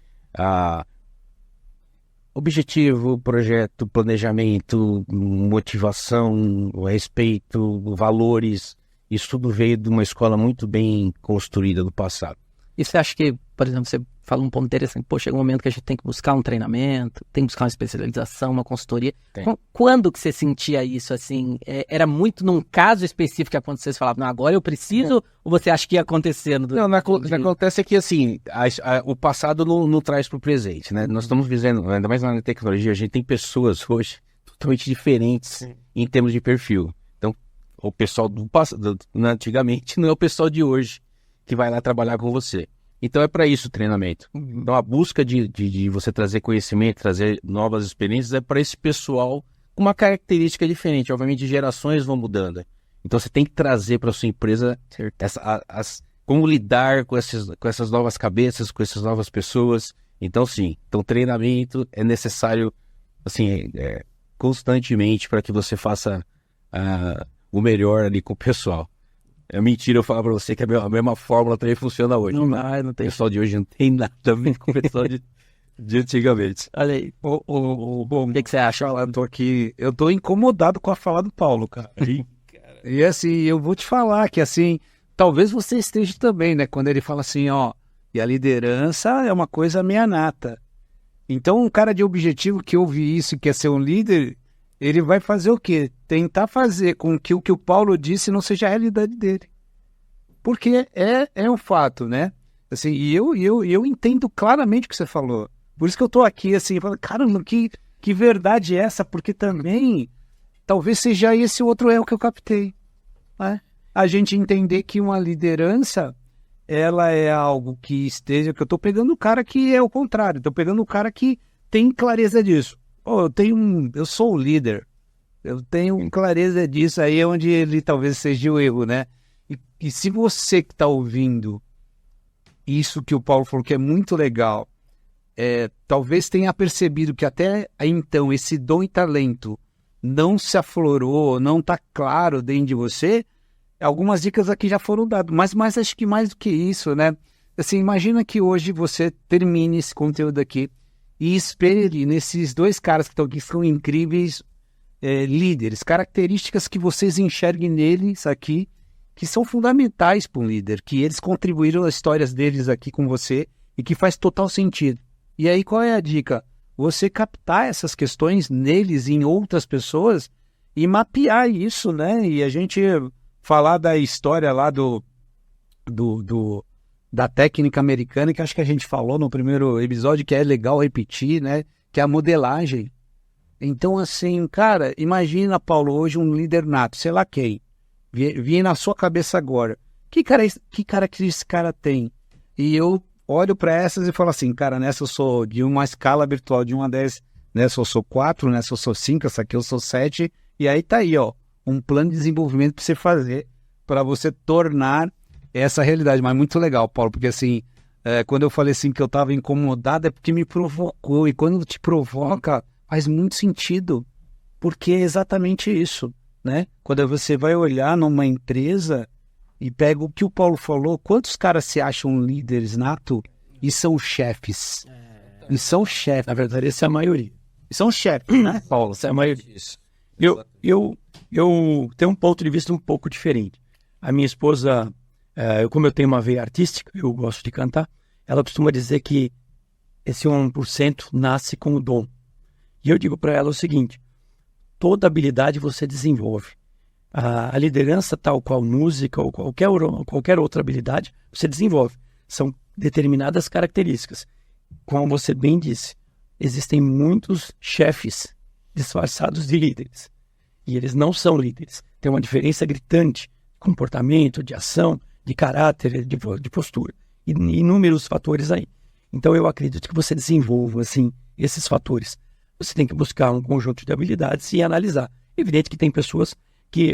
objetivo, projeto, planejamento, motivação, respeito, valores, isso tudo veio de uma escola muito bem construída do passado. E você acha que, por exemplo, você fala um ponto interessante, pô, chega um momento que a gente tem que buscar um treinamento, tem que buscar uma especialização, uma consultoria. Quando que você sentia isso, assim? Era muito num caso específico que aconteceu, você falava, não, agora eu preciso, ou você acha que ia acontecendo? Não, o que acontece é que, assim, o passado não traz para o presente, né? Nós estamos vivendo, ainda mais na tecnologia, a gente tem pessoas hoje totalmente diferentes em termos de perfil. Então, o pessoal do passado, antigamente, não é o pessoal de hoje que vai lá trabalhar com você. Então é para isso o treinamento. Então a busca de você trazer conhecimento, trazer novas experiências é para esse pessoal com uma característica diferente. Obviamente gerações vão mudando. Então você tem que trazer para a sua empresa como lidar com essas novas cabeças, com essas novas pessoas. Então sim, treinamento é necessário assim, constantemente para que você faça o melhor ali com o pessoal. É mentira eu falar pra você que a mesma fórmula também funciona hoje. Não tem. O pessoal de hoje não tem nada a ver com o pessoal de antigamente. Olha aí. Bom, O que você acha? Eu tô incomodado com a fala do Paulo, cara. E assim, eu vou te falar que assim, talvez você esteja também, né? Quando ele fala assim, ó, e a liderança é uma coisa meia nata. Então um cara de objetivo que ouve isso e quer ser um líder, ele vai fazer o quê? Tentar fazer com que o Paulo disse não seja a realidade dele. Porque é um fato, né? Assim, e eu entendo claramente o que você falou. Por isso que eu tô aqui, assim, falando, caramba, que verdade é essa? Porque também, talvez seja esse outro erro que eu captei. Né? A gente entender que uma liderança, ela é algo que esteja... Que eu tô pegando o cara que é o contrário. Tô pegando o cara que tem clareza disso. Eu sou o líder, eu tenho clareza disso, aí é onde ele talvez seja o erro, né? E se você que está ouvindo isso que o Paulo falou que é muito legal, talvez tenha percebido que até então esse dom e talento não se aflorou, não está claro dentro de você, algumas dicas aqui já foram dadas, mas acho que mais do que isso, né? Assim, imagina que hoje você termine esse conteúdo aqui e espere nesses dois caras que estão aqui, que são incríveis líderes, características que vocês enxerguem neles aqui, que são fundamentais para um líder, que eles contribuíram as histórias deles aqui com você e que faz total sentido. E aí qual é a dica? Você captar essas questões neles e em outras pessoas e mapear isso, né? E a gente falar da história lá da técnica americana, que acho que a gente falou no primeiro episódio, que é legal repetir, né? Que é a modelagem. Então, assim, cara, imagina, Paulo, hoje um líder nato, sei lá quem, vinha na sua cabeça agora. Que característica esse cara tem? E eu olho para essas e falo assim, cara, nessa eu sou de uma escala virtual de 1 a 10, nessa eu sou 4, nessa eu sou 5, essa aqui eu sou 7, e aí tá aí, ó, um plano de desenvolvimento para você fazer, para você tornar essa realidade. Mas muito legal, Paulo, porque assim, quando eu falei assim que eu estava incomodado é porque me provocou, e quando te provoca faz muito sentido, porque é exatamente isso, né? Quando você vai olhar numa empresa e pega o que o Paulo falou, quantos caras se acham líderes nato e são chefes? E são chefes. Na verdade, essa é a maioria. E são chefes, né, Paulo? Essa é a maioria. Eu tenho um ponto de vista um pouco diferente. A minha esposa, como eu tenho uma veia artística, eu gosto de cantar, ela costuma dizer que esse 1% nasce com o dom. E eu digo para ela o seguinte: toda habilidade você desenvolve. A liderança, tal qual música ou qualquer outra habilidade, você desenvolve. São determinadas características. Como você bem disse, existem muitos chefes disfarçados de líderes. E eles não são líderes. Tem uma diferença gritante de comportamento, de ação, de caráter, de postura. E inúmeros fatores aí. Então eu acredito que você desenvolva assim, esses fatores. Você tem que buscar um conjunto de habilidades e analisar. Evidente que tem pessoas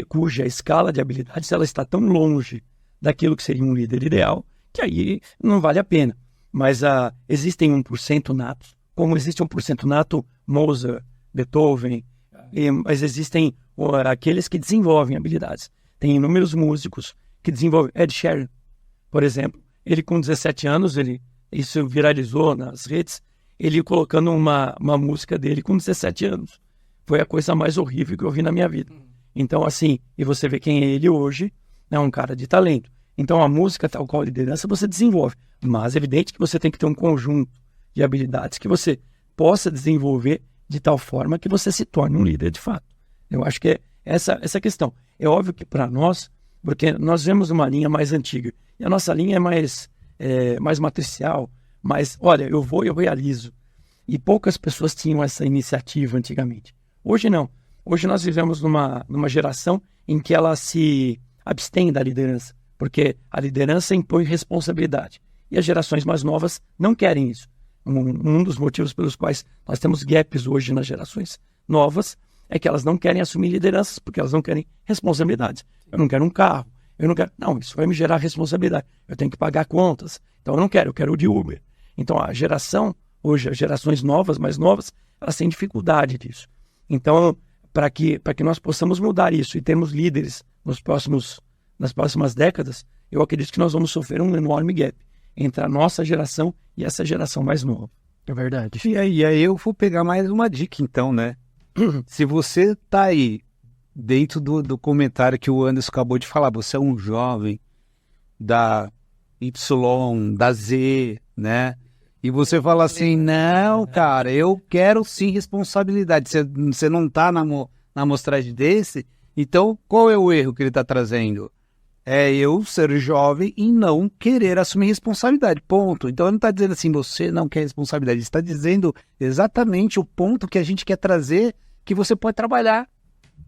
cuja escala de habilidades ela está tão longe daquilo que seria um líder ideal, que aí não vale a pena. Mas existem 1% natos, como existe 1% nato Mozart, Beethoven, mas existem aqueles que desenvolvem habilidades. Tem inúmeros músicos que desenvolvem. Ed Sheeran, por exemplo, ele com 17 anos, isso viralizou nas redes, ele colocando uma música dele com 17 anos. Foi a coisa mais horrível que eu vi na minha vida. Então, assim, e você vê quem é ele hoje, é um cara de talento. Então, a música, tal qual a liderança, você desenvolve. Mas é evidente que você tem que ter um conjunto de habilidades que você possa desenvolver de tal forma que você se torne um líder de fato. Eu acho que é essa questão. É óbvio que para nós, porque nós vemos uma linha mais antiga, e a nossa linha é mais matricial, mais, olha, eu vou e eu realizo. E poucas pessoas tinham essa iniciativa antigamente. Hoje não. Hoje nós vivemos numa geração em que ela se abstém da liderança, porque a liderança impõe responsabilidade. E as gerações mais novas não querem isso. Um dos motivos pelos quais nós temos gaps hoje nas gerações novas é que elas não querem assumir lideranças, porque elas não querem responsabilidades. Eu não quero um carro, eu não quero... Não, isso vai me gerar responsabilidade. Eu tenho que pagar contas. Então eu não quero, eu quero o de Uber. Então a geração, hoje, as gerações novas, mais novas, elas têm dificuldade disso. Então, para que nós possamos mudar isso e termos líderes nas próximas décadas, eu acredito que nós vamos sofrer um enorme gap entre a nossa geração e essa geração mais nova. É verdade. E aí eu vou pegar mais uma dica então, né? Se você tá aí dentro do comentário que o Anderson acabou de falar, você é um jovem da Y, da Z, né? E você fala assim, não, cara, eu quero sim responsabilidade. Você não tá na amostragem desse, então qual é o erro que ele tá trazendo? É eu ser jovem e não querer assumir responsabilidade, ponto. Então ele não está dizendo assim, você não quer responsabilidade, ele está dizendo exatamente o ponto que a gente quer trazer, que você pode trabalhar.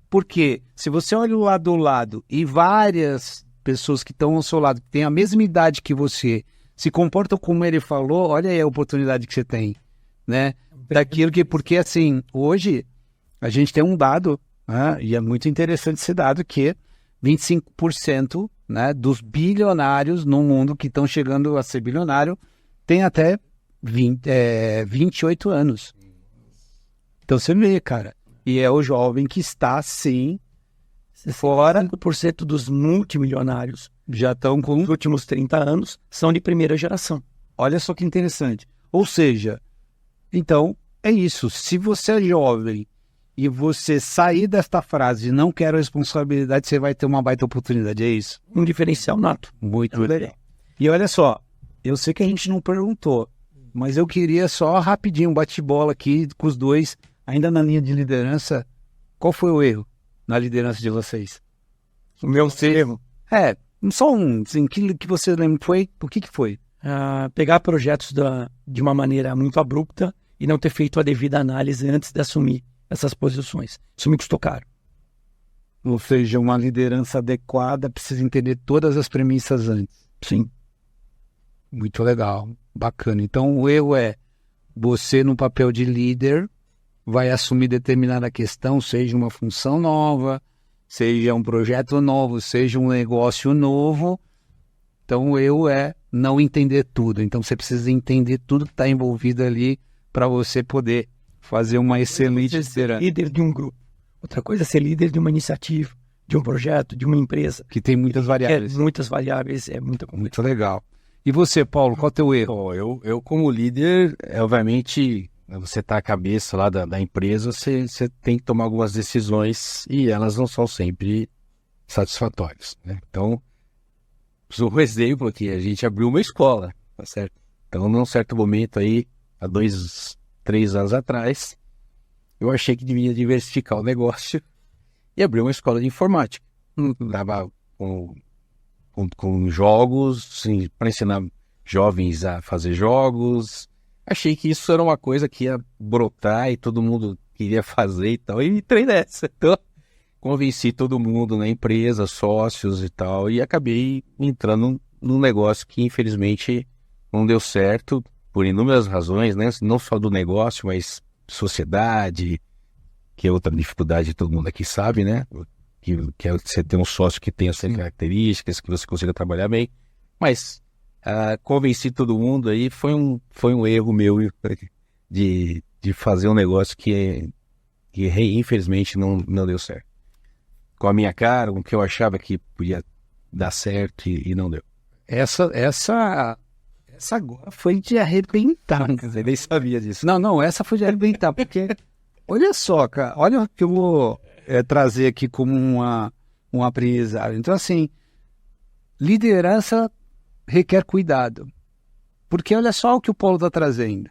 Porque se você olha o lado do lado e várias pessoas que estão ao seu lado, que têm a mesma idade que você, se comportam como ele falou, olha aí a oportunidade que você tem, né? Daquilo que, porque assim, hoje a gente tem um dado, né? E é muito interessante esse dado, que 25%, né, dos bilionários no mundo que estão chegando a ser bilionário tem até 28 anos. Então você vê, cara. E é o jovem que está, sim, fora. 5% dos multimilionários Já estão com... nos últimos 30 anos são de primeira geração. Olha só que interessante. Ou seja, então, é isso. Se você é jovem e você sair desta frase, não quero responsabilidade, você vai ter uma baita oportunidade, é isso? Um diferencial nato. Muito legal. E olha só, eu sei que a gente não perguntou, mas eu queria só rapidinho um bate-bola aqui com os dois, ainda na linha de liderança. Qual foi o erro na liderança de vocês? O meu erro. Só um, assim, que você lembra, o que foi? Pegar projetos de uma maneira muito abrupta e não ter feito a devida análise antes de assumir essas posições. Isso me custou caro. Ou seja, uma liderança adequada precisa entender todas as premissas antes. Sim. Muito legal, bacana. Então o erro é você no papel de líder vai assumir determinada questão, seja uma função nova, seja um projeto novo, seja um negócio novo. Então o erro é não entender tudo. Então você precisa entender tudo que está envolvido ali para você poder fazer uma excelente liderança. Líder de um grupo. Outra coisa é ser líder de uma iniciativa, de um projeto, de uma empresa. Que tem muitas variáveis. Muitas variáveis, é muita complexidade. Muito legal. E você, Paulo, qual é o teu erro? Bom, eu como líder, obviamente, você tá à cabeça lá da empresa, você tem que tomar algumas decisões e elas não são sempre satisfatórias, né? Então, um exemplo aqui, a gente abriu uma escola, tá certo? Então, num certo momento aí, há 2, 3 anos atrás, eu achei que devia diversificar o negócio e abrir uma escola de informática. Dava com jogos, para ensinar jovens a fazer jogos. Achei que isso era uma coisa que ia brotar e todo mundo queria fazer e tal, e entrei nessa. Então, convenci todo mundo na empresa, sócios e tal, e acabei entrando num negócio que infelizmente não deu certo por inúmeras razões, né? Não só do negócio, mas sociedade, que é outra dificuldade que todo mundo aqui sabe, né? Que é você ter um sócio que tenha essas características, que você consiga trabalhar bem. Mas convenci todo mundo aí, foi um erro meu de fazer um negócio que infelizmente não deu certo. Com a minha cara, com o que eu achava que podia dar certo e não deu. Essa agora foi de arrebentar. Você nem sabia disso. Não, essa foi de arrebentar, porque olha só, cara, olha o que eu vou trazer aqui como um aprendizado. Então, assim, liderança requer cuidado, porque olha só o que o Paulo está trazendo.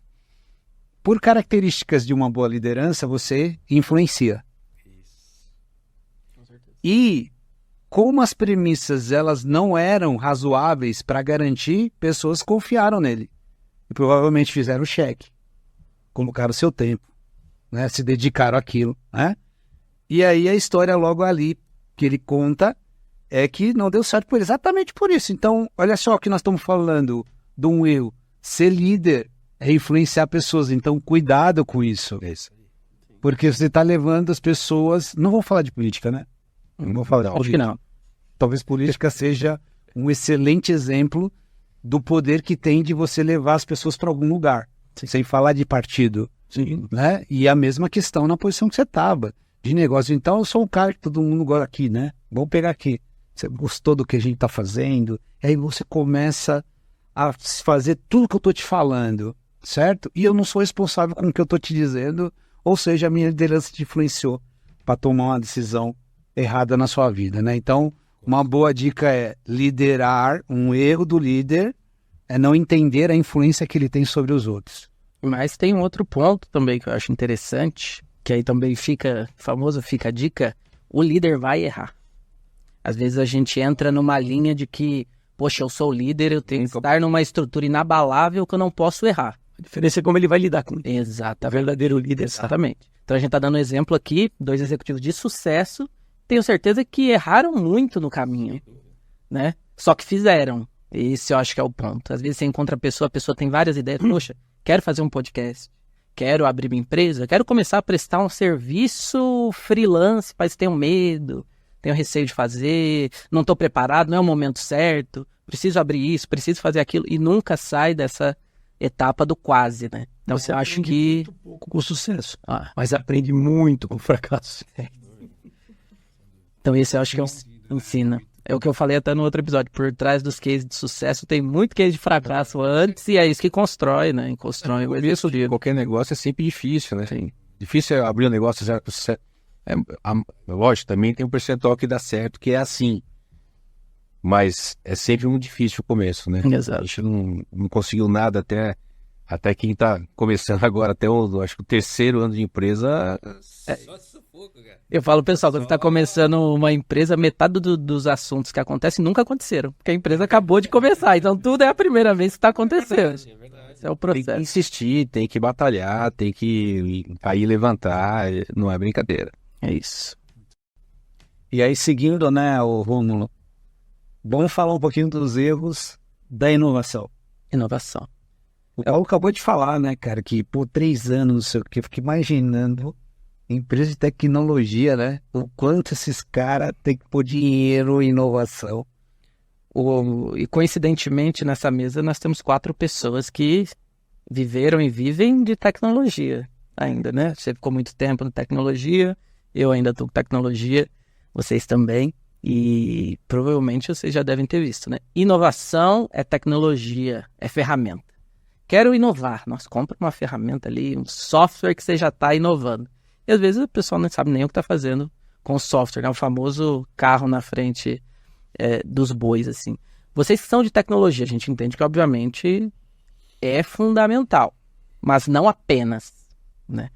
Por características de uma boa liderança, você influencia. E como as premissas elas não eram razoáveis para garantir, pessoas confiaram nele e provavelmente fizeram o cheque, colocaram seu tempo, né? Se dedicaram àquilo, né? E aí a história logo ali que ele conta é que não deu certo por ele, exatamente por isso. Então, olha só o que nós estamos falando de um erro. Ser líder é influenciar pessoas, então cuidado com isso. Porque você está levando as pessoas... Não vou falar de política, né? Não vou falar de Acho que não. Talvez política seja um excelente exemplo do poder que tem de você levar as pessoas para algum lugar, sem falar de partido. Sim. Né? E a mesma questão na posição que você estava, de negócio. Então, eu sou um cara que todo mundo gosta aqui, né? Vamos pegar aqui. Você gostou do que a gente está fazendo? E aí você começa a fazer tudo que eu estou te falando, certo? E eu não sou responsável com o que eu estou te dizendo, ou seja, a minha liderança te influenciou para tomar uma decisão errada na sua vida, né? Então, uma boa dica é liderar. Um erro do líder é não entender a influência que ele tem sobre os outros. Mas tem um outro ponto também que eu acho interessante, que aí também fica a dica, o líder vai errar. Às vezes a gente entra numa linha de que, poxa, eu sou o líder, eu tenho que estar numa estrutura inabalável que eu não posso errar. A diferença é como ele vai lidar com isso. Exatamente. O verdadeiro líder. Exatamente. Então a gente está dando um exemplo aqui, 2 executivos de sucesso, tenho certeza que erraram muito no caminho, né? Só que fizeram. Esse eu acho que é o ponto. Às vezes você encontra a pessoa tem várias ideias, poxa, quero fazer um podcast, quero abrir minha empresa, quero começar a prestar um serviço freelance, mas tenho medo, tenho receio de fazer, não estou preparado, não é o momento certo, preciso abrir isso, preciso fazer aquilo, e nunca sai dessa etapa do quase, né? Então Você eu acho aprende que... muito pouco com o sucesso, mas aprende muito com o fracasso. Então esse eu acho que ensina. É o que eu falei até no outro episódio. Por trás dos cases de sucesso tem muito case de fracasso antes e é isso que constrói, né? Constrói o começo de qualquer negócio é sempre difícil, né? Sim. Difícil é abrir um negócio 0%. Lógico, também tem um percentual que dá certo, que é assim. Mas é sempre muito difícil o começo, né? Exato. A gente não conseguiu nada até quem está começando agora, até acho que o 3º ano de empresa. Eu falo, pessoal, quando está começando uma empresa, metade dos assuntos que acontecem nunca aconteceram. Porque a empresa acabou de começar. Então tudo é a primeira vez que está acontecendo. Esse é o Tem que processo. insistir, tem que batalhar, tem que cair e levantar, não é brincadeira. É isso. E aí, seguindo, né, o Rômulo, vamos falar um pouquinho dos erros da inovação. Inovação. O Paulo acabou de falar, né, cara, que por 3 anos, não sei o que, eu fico imaginando empresa de tecnologia, né, o quanto esses caras têm que pôr dinheiro em inovação. E coincidentemente, nessa mesa, nós temos 4 pessoas que viveram e vivem de tecnologia ainda, né? Você ficou muito tempo na tecnologia, eu ainda estou com tecnologia, vocês também, e provavelmente vocês já devem ter visto, né? Inovação é tecnologia, é ferramenta. Quero inovar, nós compra uma ferramenta ali, um software que você já está inovando. E às vezes o pessoal não sabe nem o que está fazendo com o software, né? O famoso carro na frente dos bois, assim. Vocês que são de tecnologia, a gente entende que, obviamente, é fundamental. mas não apenas, né?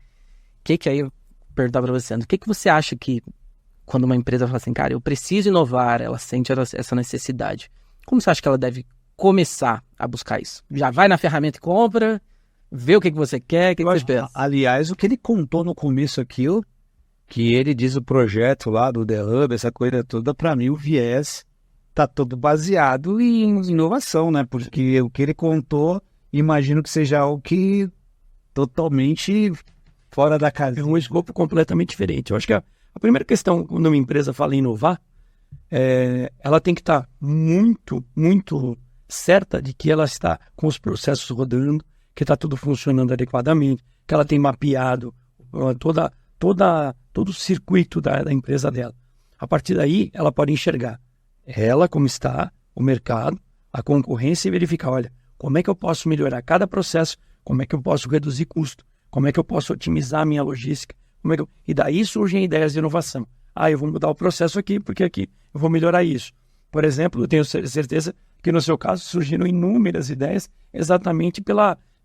Que aí eu perguntar para você, André, o que você acha que quando uma empresa fala assim, cara, eu preciso inovar, ela sente essa necessidade, como você acha que ela deve começar a buscar isso? Já vai na ferramenta e compra, vê o que você quer, o que você pensa? Aliás, o que ele contou no começo aqui, que ele diz o projeto lá do The Hub, essa coisa toda, para mim o viés tá todo baseado em inovação, né? Porque o que ele contou, imagino que seja algo que totalmente fora da casa. É um escopo completamente diferente. Eu acho que a primeira questão, quando uma empresa fala em inovar, ela tem que estar muito, muito certa de que ela está com os processos rodando, que está tudo funcionando adequadamente, que ela tem mapeado todo o circuito da empresa dela. A partir daí, ela pode enxergar ela como está, o mercado, a concorrência e verificar, olha, como é que eu posso melhorar cada processo, como é que eu posso reduzir custo, como é que eu posso otimizar a minha logística, e daí surgem ideias de inovação. Eu vou mudar o processo aqui, porque aqui eu vou melhorar isso. Por exemplo, eu tenho certeza que no seu caso surgiram inúmeras ideias exatamente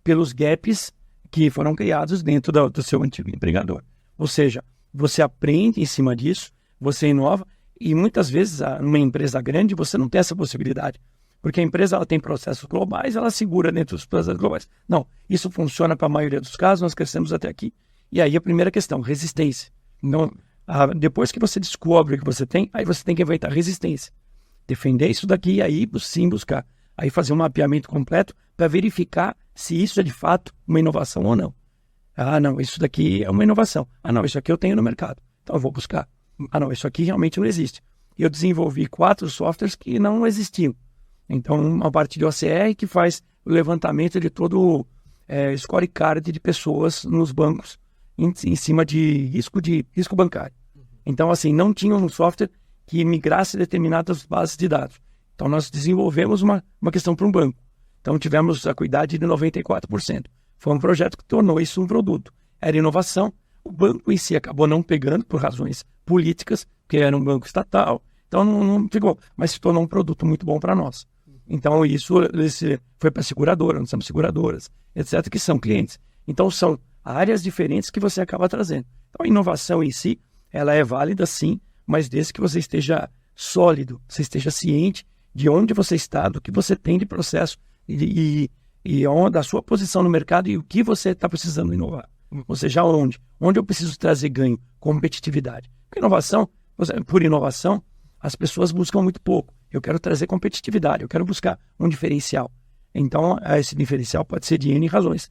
pelos gaps que foram criados dentro do seu antigo empregador. Ou seja, você aprende em cima disso, você inova, e muitas vezes, numa empresa grande, você não tem essa possibilidade. Porque a empresa ela tem processos globais, ela segura dentro dos processos globais. Não, isso funciona para a maioria dos casos, nós crescemos até aqui. E aí a primeira questão, resistência. Então, depois que você descobre o que você tem, aí você tem que inventar resistência. Defender isso daqui e aí sim buscar. Aí fazer um mapeamento completo para verificar se isso é de fato uma inovação ou não. Não, isso daqui é uma inovação. Não, isso aqui eu tenho no mercado. Então eu vou buscar. Não, isso aqui realmente não existe. Eu desenvolvi 4 softwares que não existiam. Então, uma parte de OCR que faz o levantamento de todo o scorecard de pessoas nos bancos em cima de risco bancário. Então, assim, não tinha um software que migrasse determinadas bases de dados. Então, nós desenvolvemos uma questão para um banco. Então, tivemos a cuidade de 94%. Foi um projeto que tornou isso um produto. Era inovação. O banco em si acabou não pegando por razões políticas, porque era um banco estatal. Então, não ficou. Mas se tornou um produto muito bom para nós. Então, isso foi para a seguradora, nós temos seguradoras, etc., que são clientes. Então, são áreas diferentes que você acaba trazendo. Então, a inovação em si, ela é válida sim, mas desde que você esteja sólido, você esteja ciente de onde você está, do que você tem de processo e da sua posição no mercado e o que você está precisando inovar. Ou seja, onde eu preciso trazer ganho, competitividade. Porque por inovação, as pessoas buscam muito pouco. Eu quero trazer competitividade, eu quero buscar um diferencial. Então, esse diferencial pode ser de N razões.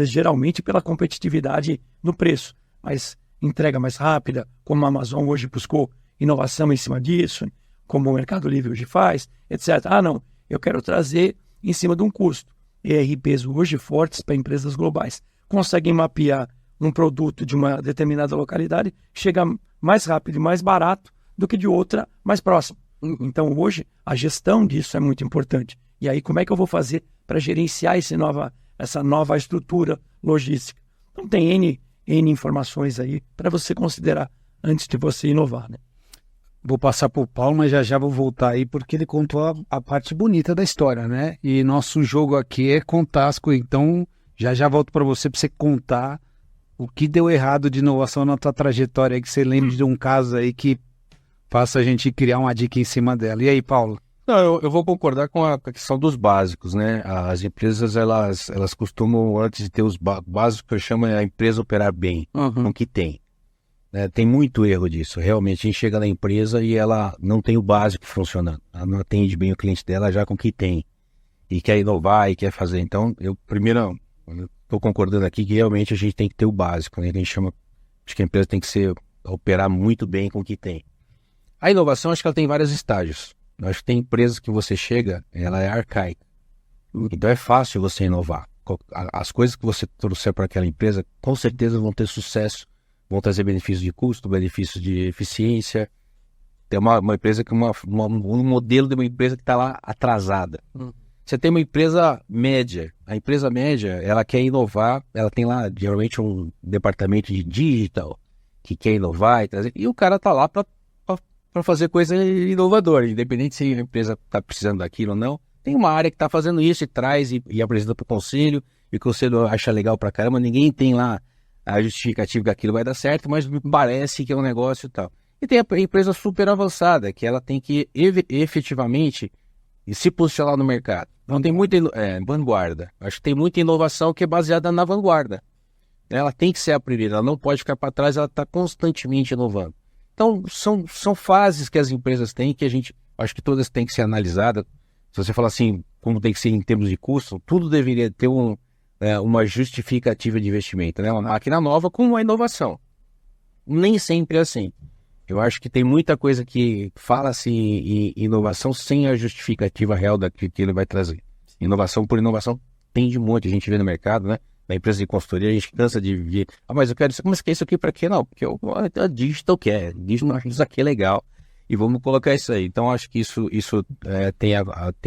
Geralmente pela competitividade no preço, mas entrega mais rápida, como a Amazon hoje buscou inovação em cima disso, como o Mercado Livre hoje faz, etc. Não, eu quero trazer em cima de um custo. ERPs hoje fortes para empresas globais conseguem mapear um produto de uma determinada localidade, chega mais rápido e mais barato do que de outra mais próxima. Então, hoje, a gestão disso é muito importante. E aí, como é que eu vou fazer para gerenciar essa nova estrutura logística? Então, tem N informações aí para você considerar antes de você inovar, né? Vou passar para o Paulo, mas já vou voltar aí, porque ele contou a parte bonita da história, né? E nosso jogo aqui é contar as coisas. Então, já volto para você contar o que deu errado de inovação na tua trajetória aí, que você lembre de um caso aí que faça a gente criar uma dica em cima dela. E aí, Paulo? Não, eu vou concordar com a questão dos básicos, né? As empresas, elas costumam, antes de ter os básicos, que eu chamo a empresa operar bem, com o que tem. Tem muito erro disso. Realmente, a gente chega na empresa e ela não tem o básico funcionando. Ela não atende bem o cliente dela já com o que tem. E quer inovar e quer fazer. Então, eu estou concordando aqui que realmente a gente tem que ter o básico, né? A gente chama, acho que a empresa tem que operar muito bem com o que tem. A inovação, acho que ela tem vários estágios. Eu acho que tem empresas que você chega, ela é arcaica. Então é fácil você inovar. As coisas que você trouxer para aquela empresa, com certeza vão ter sucesso, vão trazer benefícios de custo, benefícios de eficiência. Tem uma empresa que um modelo de uma empresa que está lá atrasada. Você tem uma empresa média. A empresa média, ela quer inovar, ela tem lá geralmente um departamento de digital que quer inovar e trazer. E o cara está lá para fazer coisa inovadora, independente se a empresa está precisando daquilo ou não. Tem uma área que está fazendo isso e traz e apresenta para o conselho e o conselho acha legal pra caramba, ninguém tem lá a justificativa que aquilo vai dar certo, mas me parece que é um negócio e tal. E tem a empresa super avançada, que ela tem que efetivamente se posicionar no mercado. Então tem muita vanguarda. Acho que tem muita inovação que é baseada na vanguarda. Ela tem que ser a primeira, ela não pode ficar para trás, ela está constantemente inovando. Então são fases que as empresas têm que a gente, acho que todas têm que ser analisadas. Se você falar assim, como tem que ser em termos de custo, tudo deveria ter uma justificativa de investimento, né? Uma máquina nova com uma inovação. Nem sempre é assim. Eu acho que tem muita coisa que fala-se em inovação sem a justificativa real daquilo que ele vai trazer. Inovação por inovação tem de monte, a gente vê no mercado, né? Na empresa de consultoria, a gente cansa de ver. Mas eu quero isso, mas que é isso aqui para quê? Não, porque a digital quer. Digital, isso aqui é legal. E vamos colocar isso aí. Então, acho que isso tem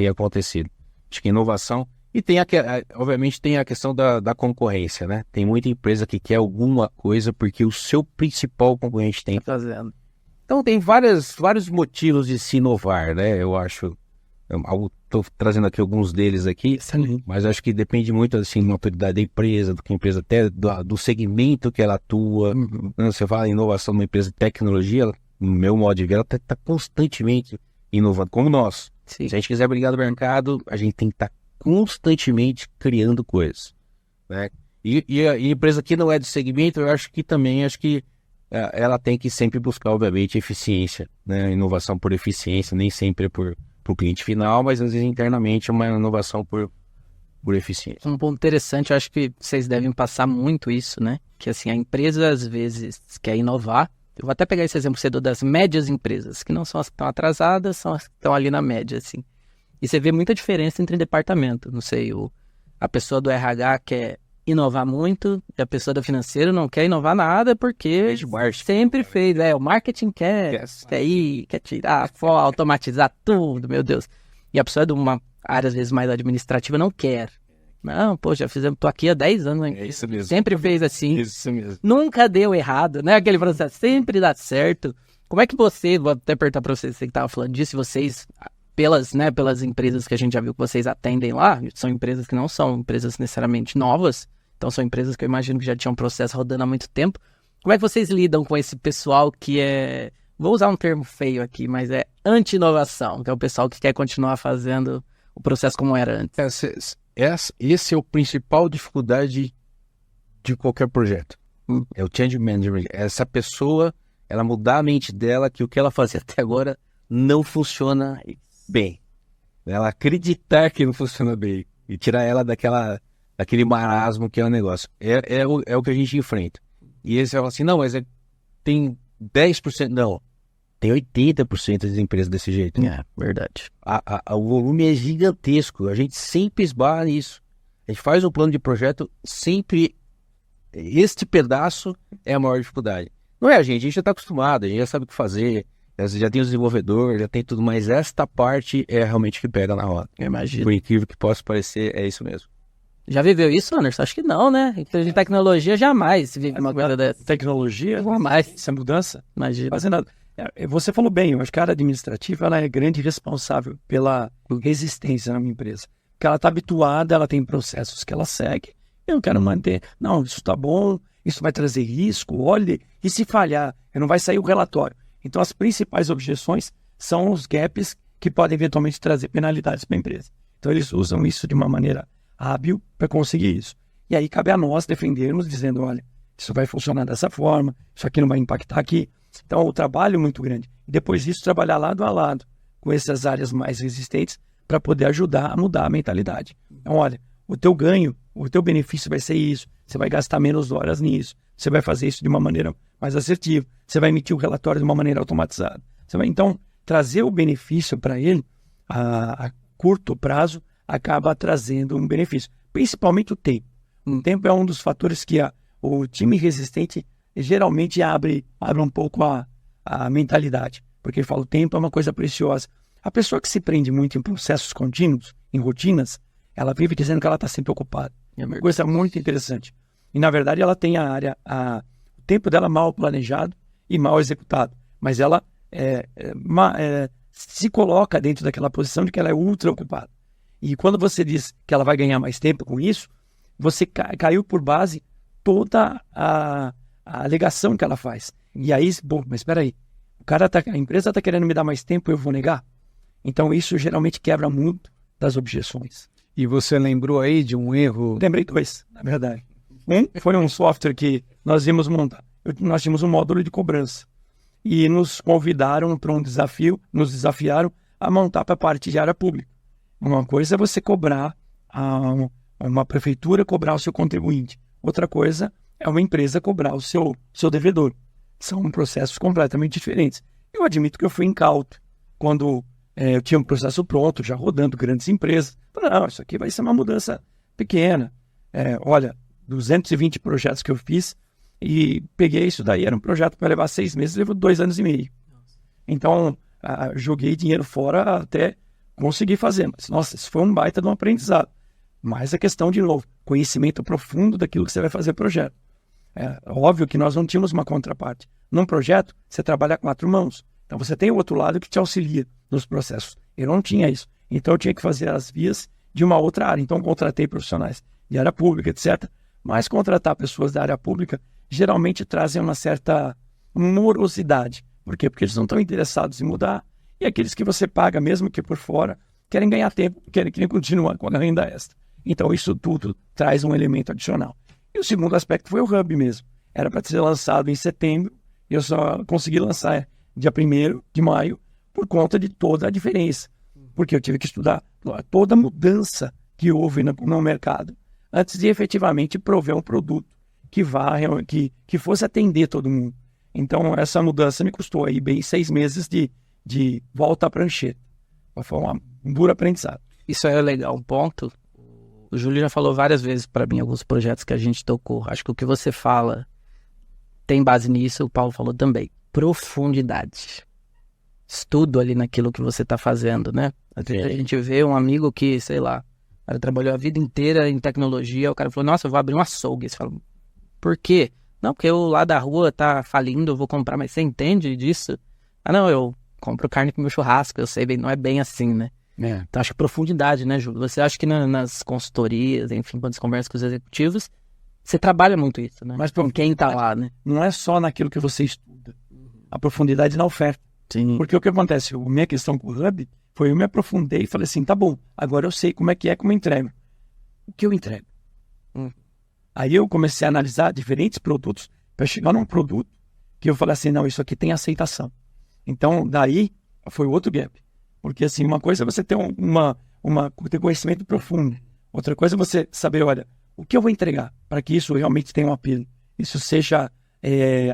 acontecido. Acho que inovação. E obviamente tem a questão da concorrência, né? Tem muita empresa que quer alguma coisa porque o seu principal concorrente tem. Fazendo. Então tem vários motivos de se inovar, né? Eu acho. Estou trazendo aqui alguns deles aqui, mas acho que depende muito assim, da autoridade da empresa, do que a empresa até do segmento que ela atua. Você fala em inovação numa empresa de tecnologia, no meu modo de ver, ela está constantemente inovando, como nós. Sim. Se a gente quiser brigar no mercado, a gente tem que estar constantemente criando coisas, né? E a empresa que não é de segmento, eu acho que ela tem que sempre buscar, obviamente, eficiência, né? Inovação por eficiência, nem sempre é para o cliente final, mas às vezes internamente é uma inovação por eficiência. Um ponto interessante, eu acho que vocês devem passar muito isso, né? Que assim, a empresa às vezes quer inovar. Eu vou até pegar esse exemplo cedo das médias empresas, que não são as que estão atrasadas, são as que estão ali na média, assim. E você vê muita diferença entre departamento. Não sei, a pessoa do RH quer inovar muito, e a pessoa do financeiro não quer inovar nada, porque sempre fez, o marketing quer tirar, automatizar tudo, meu Deus. E a pessoa de uma área, às vezes, mais administrativa não quer. Não, pô, já fizemos, tô aqui há 10 anos, hein? É isso mesmo. Sempre fez assim. Isso mesmo. Nunca deu errado, né? Aquele processo sempre dá certo. Como é que vou até perguntar pra você que tava falando disso, vocês, pelas empresas que a gente já viu que vocês atendem lá, são empresas que não são empresas necessariamente novas, então são empresas que eu imagino que já tinham um processo rodando há muito tempo. Como é que vocês lidam com esse pessoal que vou usar um termo feio aqui, mas é anti-inovação, que é o pessoal que quer continuar fazendo o processo como era antes? Esse é o principal dificuldade de qualquer projeto. É o change management. Essa pessoa, ela mudar a mente dela que o que ela fazia até agora não funciona bem. Ela acreditar que não funciona bem e tirar ela daquele marasmo que é o negócio. É o que a gente enfrenta. E eles falam assim, não, mas tem 10%, não. Tem 80% das empresas desse jeito. É, verdade. O volume é gigantesco. A gente sempre esbarra nisso. A gente faz um plano de projeto, sempre este pedaço é a maior dificuldade. Não é a gente já está acostumado, a gente já sabe o que fazer, já tem o desenvolvedor, já tem tudo, mas esta parte é realmente que pega na hora. Eu imagino. Por incrível que possa parecer, é isso mesmo. Já viveu isso, Anderson? Acho que não, né? Empresa de tecnologia jamais vive uma coisa dessa. Tecnologia, Jamais. essa mudança, Imagina. fazendo nada. Você falou bem, eu acho que a área administrativa ela é grande responsável pela resistência na minha empresa. Porque ela está habituada, ela tem processos que ela segue. Eu não quero manter, não, isso está bom, isso vai trazer risco, olhe, e se falhar, não vai sair o relatório. Então as principais objeções são os gaps que podem eventualmente trazer penalidades para a empresa. Então eles usam isso de uma maneira hábil para conseguir isso. E aí cabe a nós defendermos dizendo, olha, isso vai funcionar dessa forma, isso aqui não vai impactar aqui. Então, o trabalho é muito grande. E depois disso, trabalhar lado a lado com essas áreas mais resistentes para poder ajudar a mudar a mentalidade. Então, olha, o teu ganho, o teu benefício vai ser isso. Você vai gastar menos horas nisso. Você vai fazer isso de uma maneira mais assertiva. Você vai emitir o relatório de uma maneira automatizada. Então, trazer o benefício para ele, a curto prazo, acaba trazendo um benefício. Principalmente o tempo. O tempo é um dos fatores que o time resistente geralmente abre um pouco a mentalidade, porque ele fala, o tempo é uma coisa preciosa. A pessoa que se prende muito em processos contínuos, em rotinas, ela vive dizendo que ela está sempre ocupada. É uma coisa muito interessante. E, na verdade, ela tem o tempo dela mal planejado e mal executado, mas ela se coloca dentro daquela posição de que ela é ultra ocupada. E quando você diz que ela vai ganhar mais tempo com isso, você caiu por base toda a alegação que ela faz. E aí, bom, mas espera aí, a empresa está querendo me dar mais tempo, eu vou negar? Então isso geralmente quebra muito das objeções. E você lembrou aí de um erro? Lembrei 2, na verdade. Um foi um software que nós íamos montar. Nós tínhamos um módulo de cobrança. E nos convidaram para um desafio, nos desafiaram a montar para a parte de área pública. Uma coisa é você cobrar, uma prefeitura cobrar o seu contribuinte. Outra coisa é uma empresa cobrar o seu devedor. São processos completamente diferentes. Eu admito que eu fui incauto. Quando eu tinha um processo pronto, já rodando grandes empresas. Falei, não, isso aqui vai ser uma mudança pequena. Olha, 220 projetos que eu fiz e peguei isso daí. Era um projeto para levar 6 meses, levou 2 anos e meio. Então, joguei dinheiro fora até conseguir fazer. Mas, nossa, isso foi um baita de um aprendizado. Mas a questão, de novo, conhecimento profundo daquilo que você vai fazer projeto. Óbvio que nós não tínhamos uma contraparte. Num projeto, você trabalha a 4 mãos. Então, você tem o outro lado que te auxilia nos processos. Eu não tinha isso. Então, eu tinha que fazer as vias de uma outra área. Então, contratei profissionais de área pública, etc. Mas contratar pessoas da área pública geralmente trazem uma certa morosidade. Por quê? Porque eles não estão interessados em mudar. E aqueles que você paga, mesmo que por fora, querem ganhar tempo, querem continuar com a renda extra. Então, isso tudo traz um elemento adicional. E o segundo aspecto foi o Hub mesmo. Era para ser lançado em setembro, e eu só consegui lançar dia 1º de maio, por conta de toda a diferença. Porque eu tive que estudar toda a mudança que houve no mercado, antes de efetivamente prover um produto que fosse atender todo mundo. Então, essa mudança me custou aí bem 6 meses de volta à prancheta. Foi um duro aprendizado. Isso é legal, um ponto. O Júlio já falou várias vezes para mim alguns projetos que a gente tocou. Acho que o que você fala tem base nisso, o Paulo falou também. Profundidade. Estudo ali naquilo que você está fazendo, né? A gente vê um amigo que, sei lá, o cara trabalhou a vida inteira em tecnologia, o cara falou, nossa, eu vou abrir um açougue. Você fala, por quê? Não, porque o lá da rua tá falindo, eu vou comprar, mas você entende disso? Ah, não, eu compro carne pro meu churrasco, eu sei bem, não é bem assim, né? Então acho que profundidade, né, Júlio? Você acha que nas consultorias, enfim, quando você conversa com os executivos, você trabalha muito isso, né? Mas com quem tá lá, né? Não é só naquilo que você estuda. A profundidade na oferta. Sim. Porque o que acontece? A minha questão com o Hub foi eu me aprofundei e falei assim, tá bom, agora eu sei como é como eu entrego. O que eu entrego? Aí eu comecei a analisar diferentes produtos para chegar num produto que eu falei assim, não, isso aqui tem aceitação. Então, daí foi outro gap. Porque assim, uma coisa é você ter ter conhecimento profundo. Outra coisa é você saber, olha, o que eu vou entregar para que isso realmente tenha um apelo, isso seja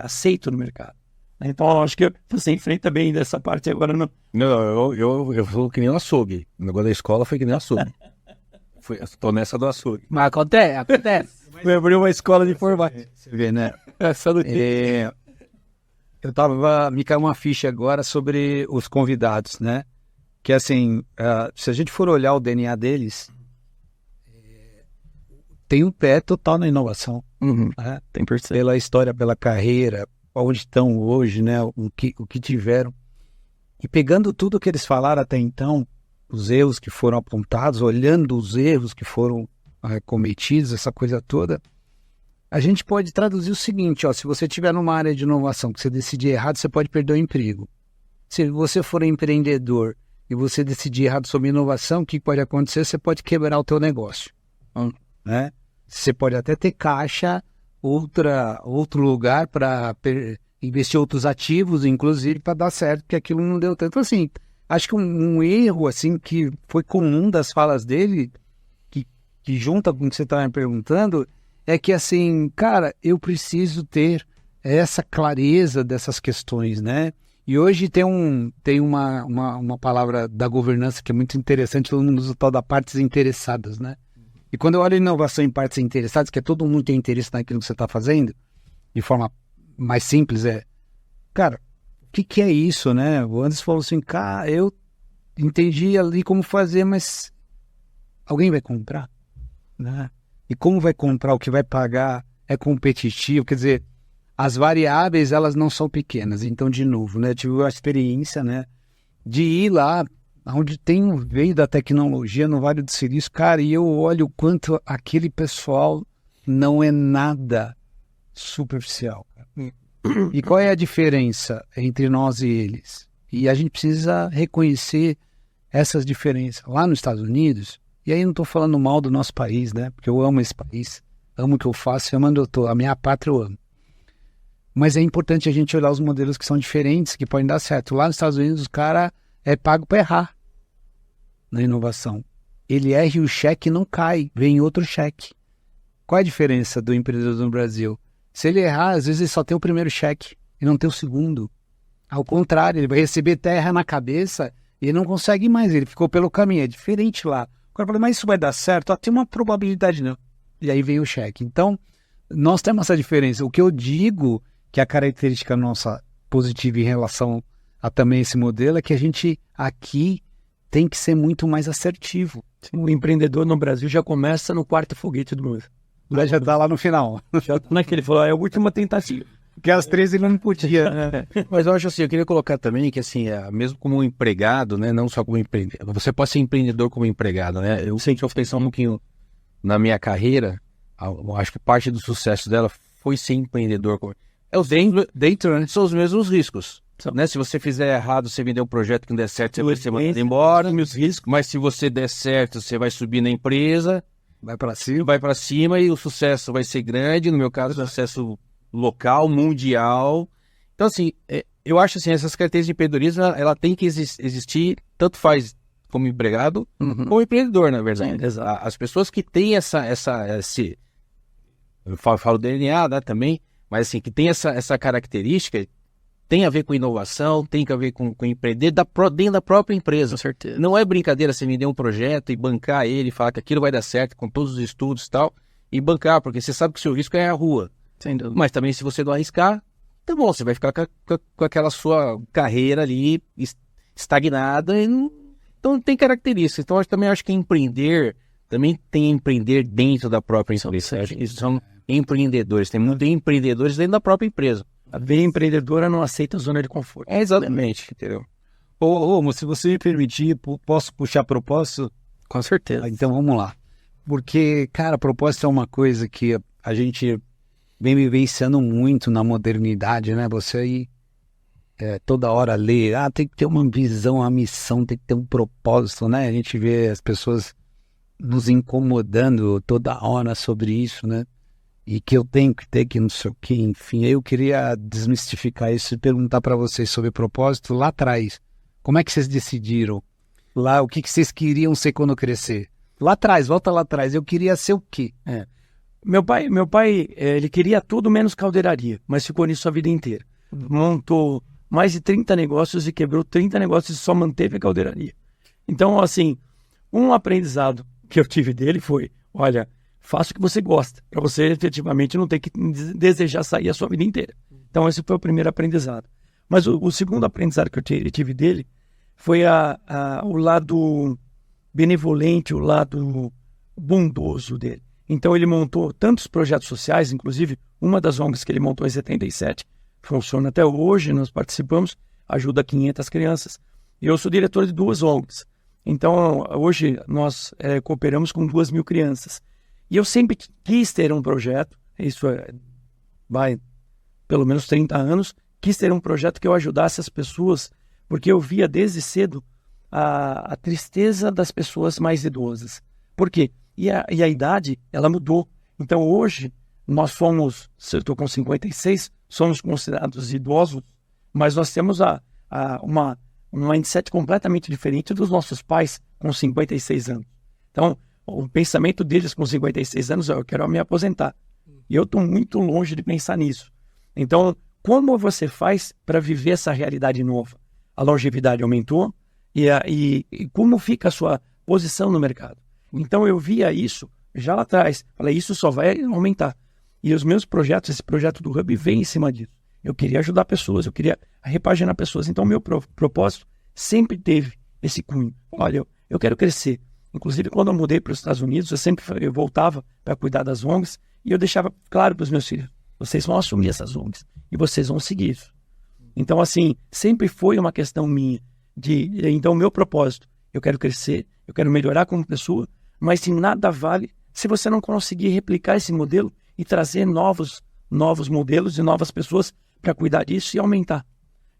aceito no mercado. Então, eu acho que você enfrenta bem dessa parte agora. Não, eu falo que nem um açougue. O negócio da escola foi que nem um açougue. Tô nessa do açougue. Mas acontece. Eu abri uma escola de informática. Você vê, né? Me caiu uma ficha agora sobre os convidados, né? Que assim, se a gente for olhar o DNA deles, tem um pé total na inovação. Né? Tem percebido. Pela história, pela carreira, onde estão hoje, né? O que tiveram. E pegando tudo que eles falaram até então, os erros que foram apontados, olhando os erros que foram cometidos, essa coisa toda, a gente pode traduzir o seguinte, se você estiver numa área de inovação que você decidir errado, você pode perder o emprego. Se você for empreendedor e você decidir errado sobre inovação, o que pode acontecer? Você pode quebrar o teu negócio. Né? Você pode até ter caixa, outro lugar para investir outros ativos, inclusive, para dar certo, porque aquilo não deu tanto. Então, assim, acho que um erro assim, que foi comum das falas dele, que junta com o que você estava me perguntando, é que assim, cara, eu preciso ter essa clareza dessas questões, né? E hoje tem uma palavra da governança que é muito interessante, todo mundo usa o tal da partes interessadas, né? E quando eu olho inovação em partes interessadas, que é todo mundo tem interesse naquilo que você está fazendo, de forma mais simples, cara, o que é isso, né? O Anderson falou assim, cara, eu entendi ali como fazer, mas alguém vai comprar, né? E como vai comprar, o que vai pagar é competitivo, quer dizer, as variáveis, elas não são pequenas. Então, de novo, né, eu tive a experiência, né, de ir lá onde tem o veio da tecnologia no Vale do Silício, cara, e eu olho o quanto aquele pessoal não é nada superficial. E qual é a diferença entre nós e eles? E a gente precisa reconhecer essas diferenças. Lá nos Estados Unidos, e aí não estou falando mal do nosso país, né? Porque eu amo esse país, amo o que eu faço, amo onde eu estou, a minha pátria eu amo. Mas é importante a gente olhar os modelos que são diferentes, que podem dar certo. Lá nos Estados Unidos, o cara é pago para errar na inovação. Ele erra e o cheque não cai, vem outro cheque. Qual é a diferença do empreendedor no Brasil? Se ele errar, às vezes ele só tem o primeiro cheque e não tem o segundo. Ao contrário, ele vai receber terra na cabeça e ele não consegue mais, ele ficou pelo caminho. É diferente lá. O cara fala, mas isso vai dar certo? Tem uma probabilidade, não. E aí vem o cheque. Então, nós temos essa diferença. O que eu digo que a característica nossa positiva em relação a também esse modelo é que a gente aqui tem que ser muito mais assertivo. O empreendedor no Brasil já começa no quarto foguete do mundo. Já está lá no final. Já tá naquele, falou, é a última tentativa. Porque às 13 ele não podia. Mas eu acho assim, eu queria colocar também que assim, mesmo como um empregado, né, não só como empreendedor, você pode ser empreendedor como empregado, né? Eu sempre pensar um pouquinho na minha carreira, eu acho que parte do sucesso dela foi ser empreendedor. Dentro, né? São os mesmos riscos. Né? Se você fizer errado, você vender um projeto que não der certo, você vai ser mandado embora. Meus riscos. Mas se você der certo, você vai subir na empresa, vai para cima e o sucesso vai ser grande. No meu caso, sucesso local, mundial. Então, assim, eu acho assim, essas características de empreendedorismo, ela tem que existir, tanto faz como empregado, como empreendedor, na verdade. Sim, as pessoas que têm esse... Eu falo DNA, né, também, mas assim, que tem essa característica, tem a ver com inovação, tem a ver com empreender dentro da própria empresa. Com certeza. Não é brincadeira você vender um projeto e bancar ele, falar que aquilo vai dar certo com todos os estudos e tal, e bancar, porque você sabe que o seu risco é a rua. Sem dúvida. Mas também se você não arriscar, tá bom, você vai ficar com aquela sua carreira ali estagnada. Então tem características. Então eu também acho que empreender, também tem empreender dentro da própria empresa. Isso são empreendedores, tem muitos empreendedores dentro da própria empresa. A veia empreendedora não aceita a zona de conforto. Exatamente, entendeu? Ô, se você me permitir, posso puxar propósito? Com certeza. Então vamos lá. Porque, cara, propósito é uma coisa que a gente vem vivenciando muito na modernidade, né? Você aí toda hora lê, tem que ter uma visão, uma missão, tem que ter um propósito, né? A gente vê as pessoas nos incomodando toda hora sobre isso, né? E que eu tenho que ter, que não sei o que, enfim. Eu queria desmistificar isso e perguntar para vocês sobre propósito lá atrás. Como é que vocês decidiram? Lá, o que vocês queriam ser quando crescer? Lá atrás, volta lá atrás. Eu queria ser o quê? Meu pai, ele queria tudo menos caldeiraria, mas ficou nisso a vida inteira. Montou mais de 30 negócios e quebrou 30 negócios e só manteve a caldeiraria. Então, assim, um aprendizado que eu tive dele foi, olha, faça o que você gosta, para você efetivamente não ter que desejar sair a sua vida inteira. Então esse foi o primeiro aprendizado. Mas o segundo aprendizado que eu tive dele foi o lado benevolente, o lado bondoso dele. Então ele montou tantos projetos sociais, inclusive uma das ONGs que ele montou em 77, funciona até hoje, nós participamos, ajuda 500 crianças. E eu sou diretor de 2 ONGs. Então hoje nós cooperamos com 2.000 crianças. E eu sempre quis ter um projeto, isso vai pelo menos 30 anos, quis ter um projeto que eu ajudasse as pessoas, porque eu via desde cedo a tristeza das pessoas mais idosas. Por quê? E a idade, ela mudou. Então hoje, nós somos, se eu estou com 56, somos considerados idosos, mas nós temos um mindset completamente diferente dos nossos pais com 56 anos. Então, o pensamento deles com 56 anos, eu quero me aposentar. E eu estou muito longe de pensar nisso. Então, como você faz para viver essa realidade nova? A longevidade aumentou e como fica a sua posição no mercado? Então, eu via isso já lá atrás. Falei, isso só vai aumentar. E os meus projetos, esse projeto do Hub vem em cima disso. Eu queria ajudar pessoas, eu queria repaginar pessoas. Então, meu propósito sempre teve esse cunho. Olha, eu quero crescer. Inclusive, quando eu mudei para os Estados Unidos, eu voltava para cuidar das ONGs e eu deixava claro para os meus filhos, vocês vão assumir essas ONGs e vocês vão seguir isso. Então, assim, sempre foi uma questão minha então, o meu propósito eu quero crescer, eu quero melhorar como pessoa, mas de nada vale se você não conseguir replicar esse modelo e trazer novos modelos e novas pessoas para cuidar disso e aumentar.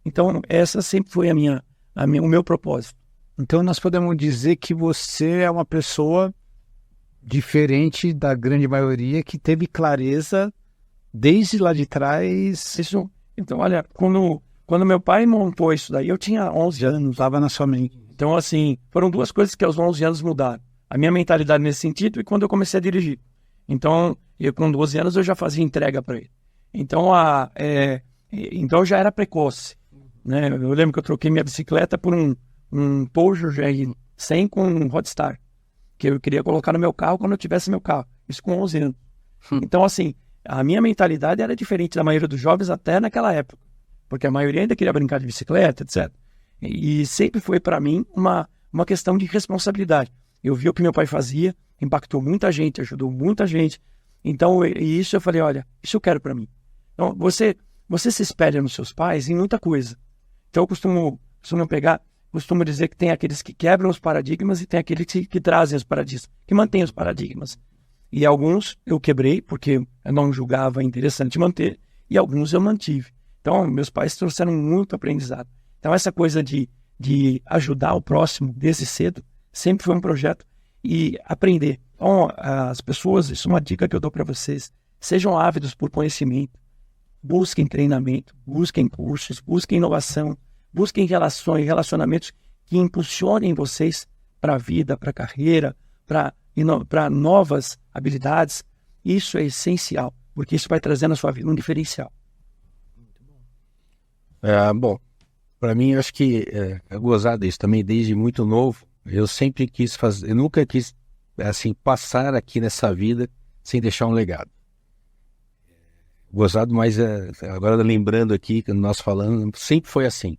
Então, essa sempre foi o meu propósito. Então nós podemos dizer que você é uma pessoa diferente da grande maioria que teve clareza desde lá de trás. Isso. Então, olha, quando meu pai montou isso daí, eu tinha 11 anos. Estava na sua mente. Então, assim, foram duas coisas que aos 11 anos mudaram. A minha mentalidade nesse sentido e quando eu comecei a dirigir. Então, eu com 12 anos eu já fazia entrega para ele. Então, então eu já era precoce. Né? Eu lembro que eu troquei minha bicicleta por um Peugeot GR 100 com um Roadstar, que eu queria colocar no meu carro quando eu tivesse meu carro. Isso com 11 anos. Então, assim, a minha mentalidade era diferente da maioria dos jovens até naquela época. Porque a maioria ainda queria brincar de bicicleta, etc. E sempre foi para mim uma questão de responsabilidade. Eu vi o que meu pai fazia, impactou muita gente, ajudou muita gente. Então, isso eu falei, olha, isso eu quero para mim. Então, você se espelha nos seus pais em muita coisa. Então, eu costumo dizer que tem aqueles que quebram os paradigmas e tem aqueles que trazem os paradigmas, que mantêm os paradigmas. E alguns eu quebrei, porque eu não julgava interessante manter, e alguns eu mantive. Então, meus pais trouxeram muito aprendizado. Então, essa coisa de ajudar o próximo desde cedo, sempre foi um projeto. E aprender. Então, as pessoas, isso é uma dica que eu dou para vocês, sejam ávidos por conhecimento, busquem treinamento, busquem cursos, busquem inovação, busquem relacionamentos que impulsionem vocês para a vida, para a carreira, para novas habilidades. Isso é essencial, porque isso vai trazer na sua vida um diferencial. Bom, para mim, eu acho que é gozado isso também, desde muito novo. Eu sempre quis fazer, eu nunca quis, assim, passar aqui nessa vida sem deixar um legado. Gozado, mas agora lembrando aqui, que nós falando, sempre foi assim.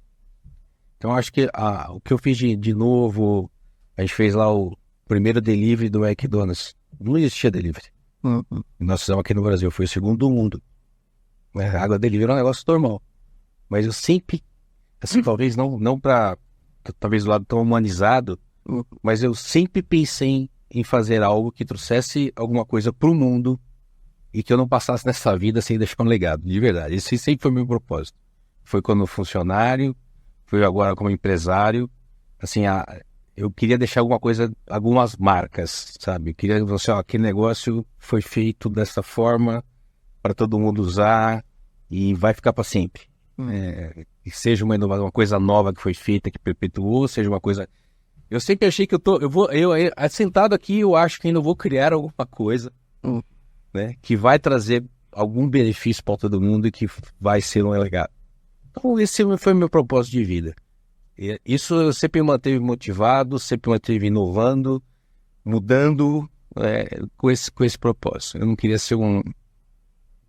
Então, acho que o que eu fiz de novo, a gente fez lá o primeiro delivery do McDonald's. Não existia delivery. Nós fizemos aqui no Brasil, foi o segundo do mundo. A água delivery é um negócio normal. Mas eu sempre, assim, talvez não para, talvez do lado tão humanizado, mas eu sempre pensei em fazer algo que trouxesse alguma coisa para o mundo e que eu não passasse nessa vida sem deixar um legado, de verdade. Esse sempre foi o meu propósito. Foi quando funcionário, foi agora como empresário. Assim, eu queria deixar alguma coisa, algumas marcas, sabe? Eu queria dizer, assim, aquele negócio foi feito dessa forma para todo mundo usar e vai ficar para sempre. Que seja uma inovação, uma coisa nova que foi feita, que perpetuou, seja uma coisa... Eu sempre achei que sentado aqui, eu acho que ainda vou criar alguma coisa, né, que vai trazer algum benefício para todo mundo e que vai ser um legado. Então, esse foi o meu propósito de vida. Isso eu sempre me manteve motivado, sempre me manteve inovando, mudando com esse propósito. Eu não queria ser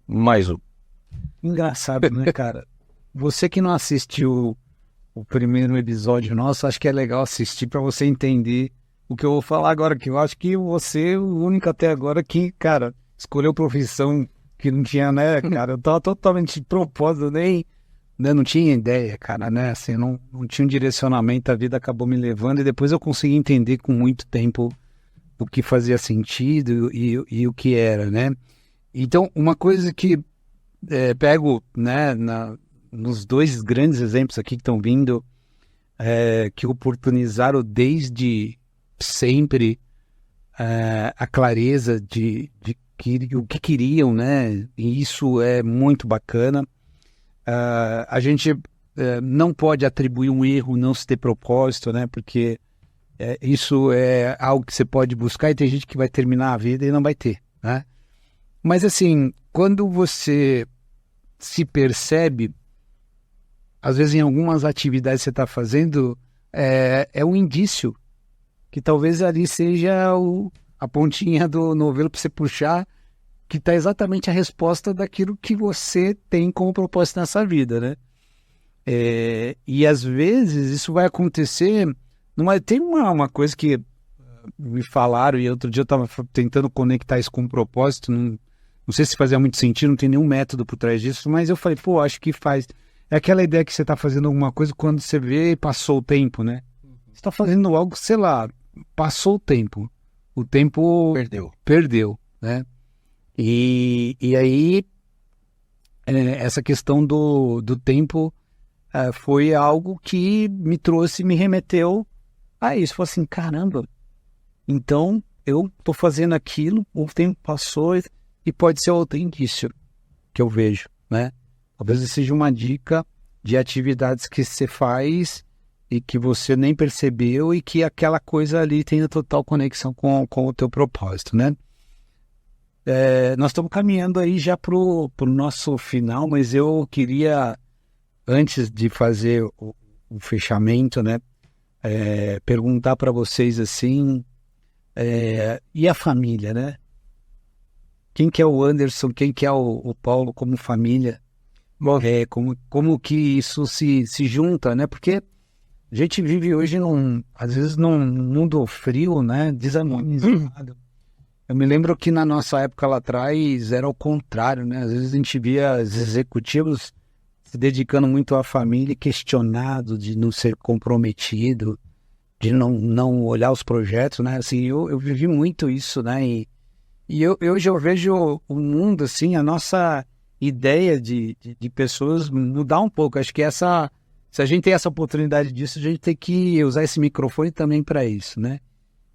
mais um. Engraçado, né, cara? Você que não assistiu o primeiro episódio nosso, acho que é legal assistir para você entender o que eu vou falar agora, que eu acho que você é o único até agora que, cara, escolheu profissão que não tinha, né, cara? Eu tava totalmente de propósito, nem, né, não tinha ideia, cara, né? Assim, não tinha um direcionamento, a vida acabou me levando e depois eu consegui entender com muito tempo o que fazia sentido e o que era, né? Então, uma coisa que pego, né, nos dois grandes exemplos aqui que estão vindo, que oportunizaram desde sempre a clareza de o que queriam, né? E isso é muito bacana. A gente não pode atribuir um erro, não se ter propósito, né? Porque isso é algo que você pode buscar e tem gente que vai terminar a vida e não vai ter, né? Mas assim, quando você se percebe, às vezes em algumas atividades que você está fazendo, é um indício que talvez ali seja a pontinha do novelo para você puxar, que está exatamente a resposta daquilo que você tem como propósito nessa vida, né? E às vezes isso vai acontecer... Tem uma coisa que me falaram, e outro dia eu estava tentando conectar isso com um propósito, não sei se fazia muito sentido, não tem nenhum método por trás disso, mas eu falei, pô, acho que faz... É aquela ideia que você está fazendo alguma coisa quando você vê e passou o tempo, né? Você está fazendo algo, sei lá, passou o tempo perdeu, né? E aí, essa questão do tempo foi algo que me remeteu a isso. Falei assim, caramba, então eu estou fazendo aquilo, o tempo passou e pode ser outro indício que eu vejo, né? Talvez seja uma dica de atividades que você faz e que você nem percebeu e que aquela coisa ali tenha total conexão com o teu propósito, né? Nós estamos caminhando aí já pro nosso final, mas eu queria, antes de fazer o fechamento, né, perguntar para vocês assim, e a família, né? Quem que é o Anderson, quem que é o Paulo como família? Bom, como que isso se junta, né? Porque a gente vive hoje, às vezes, num mundo frio, né? Desamonizado. Eu me lembro que na nossa época lá atrás era o contrário, né? Às vezes a gente via os executivos se dedicando muito à família, questionado de não ser comprometido, de não olhar os projetos, né? Assim, eu vivi muito isso, né? E hoje eu vejo o mundo, assim, a nossa ideia de pessoas mudar um pouco. Acho que se a gente tem essa oportunidade disso, a gente tem que usar esse microfone também para isso, né?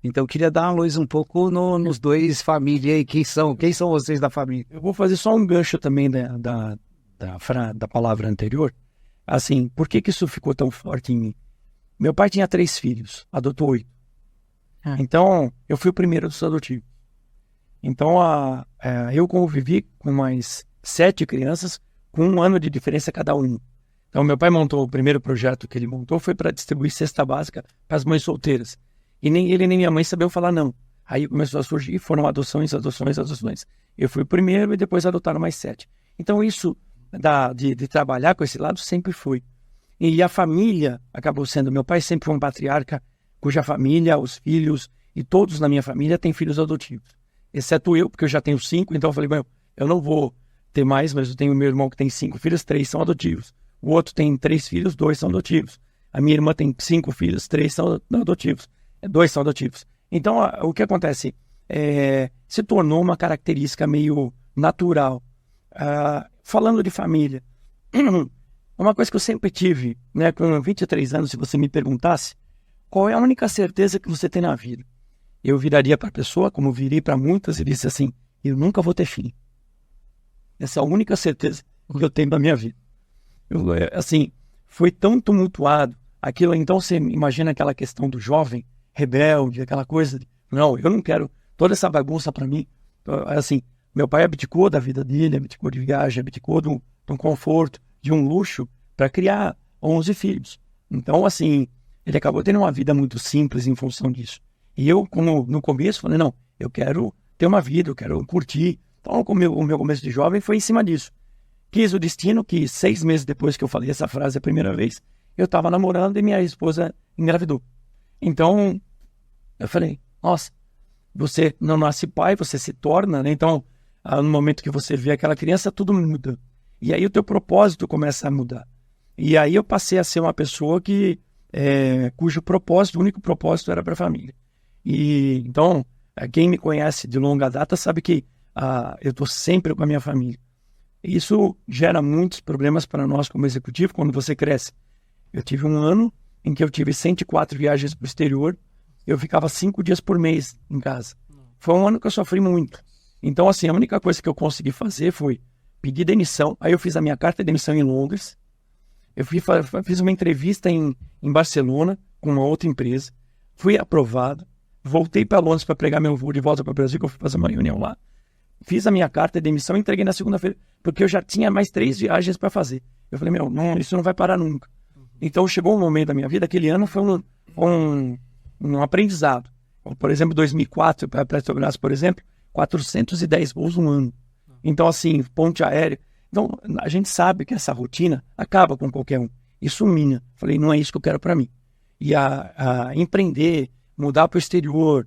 Então eu queria dar uma luz um pouco nos dois famílias aí. Quem são vocês da família? Eu vou fazer só um gancho também da palavra anterior. Assim, por que isso ficou tão forte em mim? Meu pai tinha 3 filhos, adotou 8. Então, eu fui o primeiro dos adotivos. Então, eu convivi com mais 7 crianças com 1 ano de diferença cada um. Então, meu pai montou, o primeiro projeto que ele montou foi para distribuir cesta básica para as mães solteiras. E nem ele nem minha mãe sabiam falar não. Aí começou a surgir, foram adoções. Eu fui o primeiro e depois adotaram mais 7. Então, isso de trabalhar com esse lado sempre foi. E a família acabou sendo, meu pai sempre foi um patriarca, cuja família, os filhos e todos na minha família têm filhos adotivos. Exceto eu, porque eu já tenho 5, então eu falei, eu não vou ter mais, mas eu tenho meu irmão que tem 5 filhos, 3 são adotivos. O outro tem 3 filhos, 2 são adotivos. A minha irmã tem 5 filhos, 3 são adotivos. 2 são adotivos. Então, o que acontece? Se tornou uma característica meio natural. Falando de família, uma coisa que eu sempre tive, né, com 23 anos, se você me perguntasse, qual é a única certeza que você tem na vida? Eu viraria para a pessoa, como virei para muitas, e disse assim, eu nunca vou ter fim. Essa é a única certeza que eu tenho na minha vida. Assim, foi tão tumultuado aquilo. Então, você imagina aquela questão do jovem, rebelde, aquela coisa de, não, eu não quero toda essa bagunça para mim. Assim, meu pai abdicou da vida dele, abdicou de viagem, abdicou de um conforto, de um luxo, para criar 11 filhos. Então, assim, ele acabou tendo uma vida muito simples em função disso. E eu, como no começo, falei, não, eu quero ter uma vida, eu quero curtir. Então, o meu começo de jovem foi em cima disso. Quis o destino que 6 meses depois que eu falei essa frase a primeira vez, eu estava namorando e minha esposa engravidou. Então, eu falei, nossa, você não nasce pai, você se torna, né? Então, no momento que você vê aquela criança, tudo muda. E aí o teu propósito começa a mudar. E aí eu passei a ser uma pessoa cujo propósito, o único propósito era para a família. E então, quem me conhece de longa data sabe que eu estou sempre com a minha família. Isso gera muitos problemas para nós como executivo quando você cresce. Eu tive um ano em que eu tive 104 viagens para o exterior, eu ficava 5 dias por mês em casa. Foi um ano que eu sofri muito. Então, assim, a única coisa que eu consegui fazer foi pedir demissão. Aí eu fiz a minha carta de demissão em Londres. Eu fiz uma entrevista em Barcelona com uma outra empresa. Fui aprovado. Voltei para Londres para pregar meu voo de volta para o Brasil, que eu fui fazer uma reunião lá. Fiz a minha carta de demissão e entreguei na segunda-feira, porque eu já tinha mais 3 viagens para fazer. Eu falei, isso não vai parar nunca. Então chegou um momento da minha vida, aquele ano foi um aprendizado. Por exemplo, 2004, para a Petrobras, por exemplo, 410 voos no ano. Então, assim, ponte aérea. Então, a gente sabe que essa rotina acaba com qualquer um. Isso mina. Falei, não é isso que eu quero para mim. E a empreender, mudar para o exterior,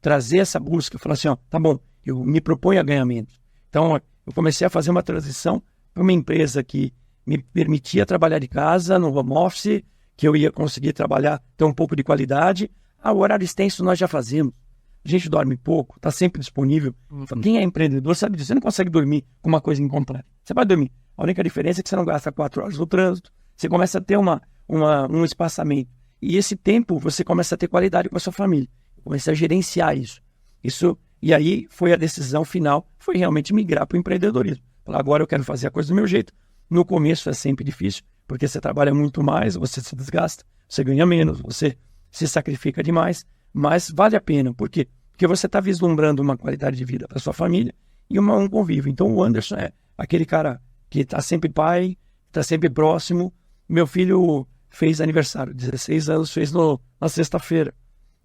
trazer essa busca, falar assim, tá bom, eu me proponho a ganhar menos. Então, eu comecei a fazer uma transição para uma empresa que me permitia trabalhar de casa, no home office, que eu ia conseguir trabalhar, ter um pouco de qualidade. O horário extenso nós já fazemos. A gente dorme pouco, está sempre disponível. Quem é empreendedor sabe disso. Você não consegue dormir com uma coisa incompleta. Você vai dormir. A única diferença é que você não gasta 4 horas no trânsito. Você começa a ter um espaçamento. E esse tempo você começa a ter qualidade com a sua família. Começa a gerenciar isso. E aí foi a decisão final, foi realmente migrar para o empreendedorismo. Falar, agora eu quero fazer a coisa do meu jeito. No começo é sempre difícil, porque você trabalha muito mais, você se desgasta, você ganha menos, você se sacrifica demais, mas vale a pena. Por quê? Porque você está vislumbrando uma qualidade de vida para sua família e um convívio. Então o Anderson é aquele cara que está sempre pai, está sempre próximo. Meu filho fez aniversário, 16 anos, fez na sexta-feira.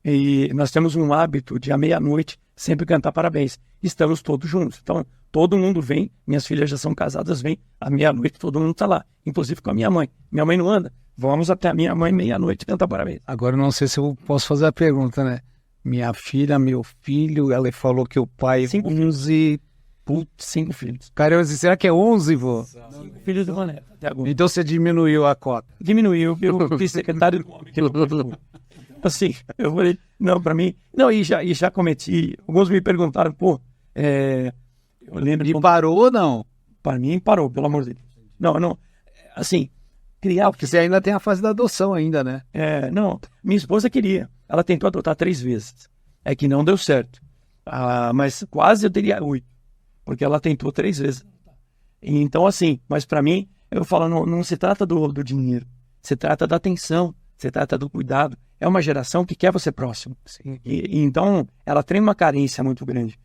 E nós temos um hábito de à meia-noite sempre cantar parabéns. Estamos todos juntos. Então, todo mundo vem, minhas filhas já são casadas, vem, à meia-noite todo mundo está lá, inclusive com a minha mãe. Minha mãe não anda, vamos até a minha mãe meia-noite cantar parabéns. Agora eu não sei se eu posso fazer a pergunta, né? Minha filha, meu filho, ela falou que o pai... 11... Putz, 5 filhos. Caramba, será que é 11, vô? 5 filhos do Mané, até agora. Então você diminuiu a cota. Diminuiu, eu fui secretário do homem. Assim, eu falei, não, pra mim... Não, e já cometi... Alguns me perguntaram, eu lembro... E parou ou não? Para mim, parou, pelo amor de Deus. Não, assim, criar... Porque você ainda tem a fase da adoção ainda, né? Não, minha esposa queria. Ela tentou adotar 3 vezes. É que não deu certo. Mas quase eu teria 8. Porque ela tentou 3 vezes. Então, assim, mas para mim, eu falo, não se trata do dinheiro. Se trata da atenção. Se trata do cuidado. É uma geração que quer você próximo. E então, ela tem uma carência muito grande.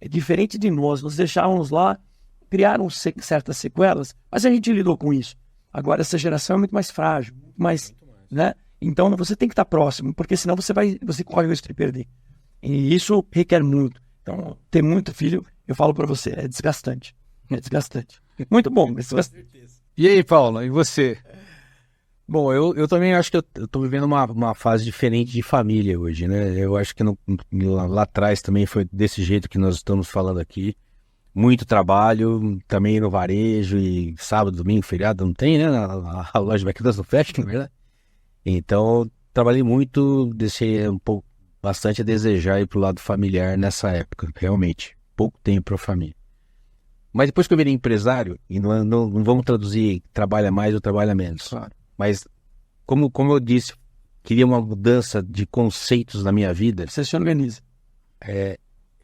É diferente de nós. Nos deixávamos lá, criaram certas sequelas, mas a gente lidou com isso. Agora, essa geração é muito mais frágil. Né? Então, você tem que estar próximo, porque senão você corre o risco de perder. E isso requer muito. Então, ter muito filho, eu falo para você, é desgastante. É desgastante. Muito bom, mas desgastante. E aí, Paulo, e você? Bom, eu também acho que eu tô vivendo uma fase diferente de família hoje, né? Eu acho que lá atrás também foi desse jeito que nós estamos falando aqui. Muito trabalho, também no varejo, e sábado, domingo, feriado, não tem, né? A loja de McDonald's não fecha, não é verdade? Então, trabalhei muito, deixei bastante a desejar ir pro lado familiar nessa época, realmente. Pouco tempo para a família. Mas depois que eu virei empresário, e não vamos traduzir trabalha mais ou trabalha menos. Claro. Mas, como eu disse, queria uma mudança de conceitos na minha vida. Você se organiza.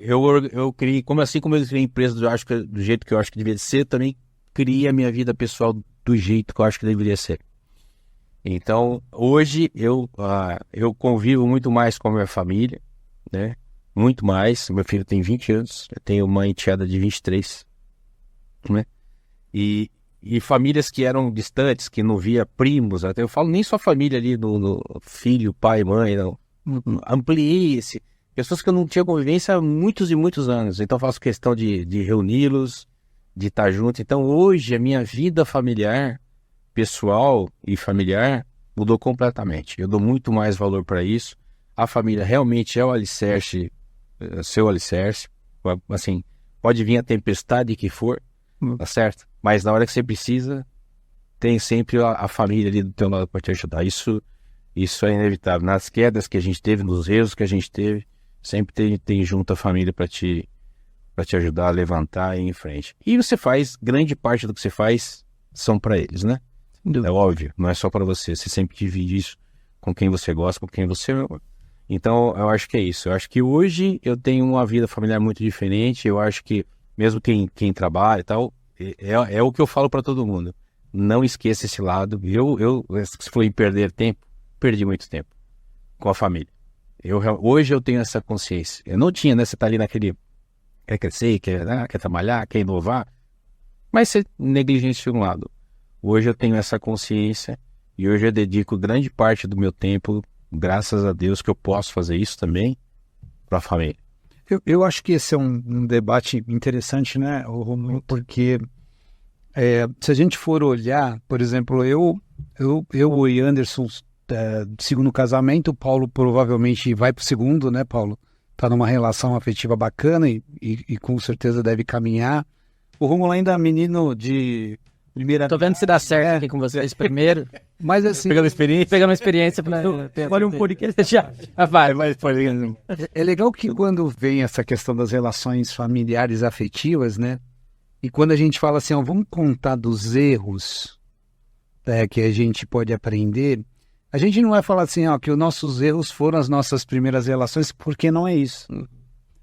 Eu criei, como eu criei a empresa do jeito que eu acho que deveria ser, também criei a minha vida pessoal do jeito que eu acho que deveria ser. Então, hoje eu convivo muito mais com a minha família, né? Muito mais. Meu filho tem 20 anos, eu tenho uma enteada de 23, né? E famílias que eram distantes, que não via primos, até eu falo nem só família ali no filho, pai, mãe, não. Ampliei pessoas que eu não tinha convivência há muitos e muitos anos. Então eu faço questão de reuni-los, de estar junto. Então hoje a minha vida familiar, pessoal e familiar mudou completamente. Eu dou muito mais valor para isso. A família realmente é o alicerce, seu alicerce. Assim, pode vir a tempestade que for, tá certo? Mas na hora que você precisa, tem sempre a família ali do teu lado para te ajudar. Isso é inevitável. Nas quedas que a gente teve, nos erros que a gente teve, sempre tem junto a família para te ajudar a levantar e ir em frente. E você faz, grande parte do que você faz são para eles, né? É óbvio, não é só para você. Você sempre divide isso com quem você gosta, com quem você ama. Então, eu acho que é isso. Eu acho que hoje eu tenho uma vida familiar muito diferente. Eu acho que, mesmo quem trabalha e tal, é o que eu falo para todo mundo. Não esqueça esse lado. Se for em perder tempo, perdi muito tempo com a família. Hoje eu tenho essa consciência. Eu não tinha, né? Você tá ali naquele... Quer crescer, quer trabalhar, quer inovar. Mas você negligencia um lado. Hoje eu tenho essa consciência e hoje eu dedico grande parte do meu tempo, graças a Deus, que eu posso fazer isso também para a família. Eu acho que esse é um debate interessante, né, Romulo? Porque se a gente for olhar, por exemplo, eu e Anderson, segundo casamento, o Paulo provavelmente vai para o segundo, né, Paulo? Está numa relação afetiva bacana e com certeza deve caminhar. O Romulo ainda é menino de... Tô vendo se dá certo aqui com vocês primeiro. Mas assim, Pegando experiência. Pegando uma experiência pra... Olha um podcast já. Vai. é legal que quando vem essa questão das relações familiares afetivas, né? E quando a gente fala assim, ó, vamos contar dos erros que a gente pode aprender, a gente não vai falar assim, ó, que os nossos erros foram as nossas primeiras relações, porque não é isso.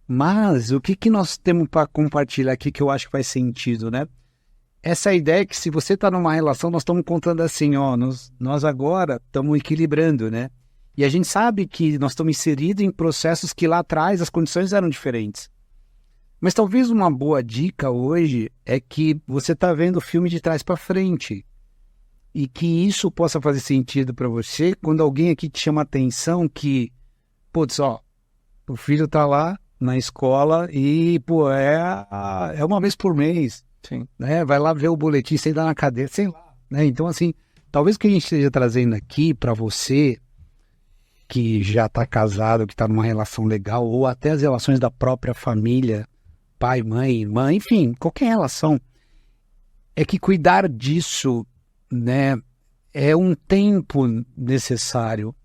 Mas o que nós temos para compartilhar aqui que eu acho que faz sentido, né? Essa ideia que se você está numa relação, nós estamos contando assim, ó, nós agora estamos equilibrando, né? E a gente sabe que nós estamos inseridos em processos que lá atrás as condições eram diferentes. Mas talvez uma boa dica hoje é que você está vendo o filme de trás para frente e que isso possa fazer sentido para você quando alguém aqui te chama a atenção que, putz, ó, o filho está lá na escola e, pô, é uma vez por mês. Sim. Né? Vai lá ver o boletim, senta na cadeira, sei lá. Né? Então, assim, talvez o que a gente esteja trazendo aqui para você, que já está casado, que está numa relação legal, ou até as relações da própria família, pai, mãe, irmã, enfim, qualquer relação, é que cuidar disso, né, é um tempo necessário.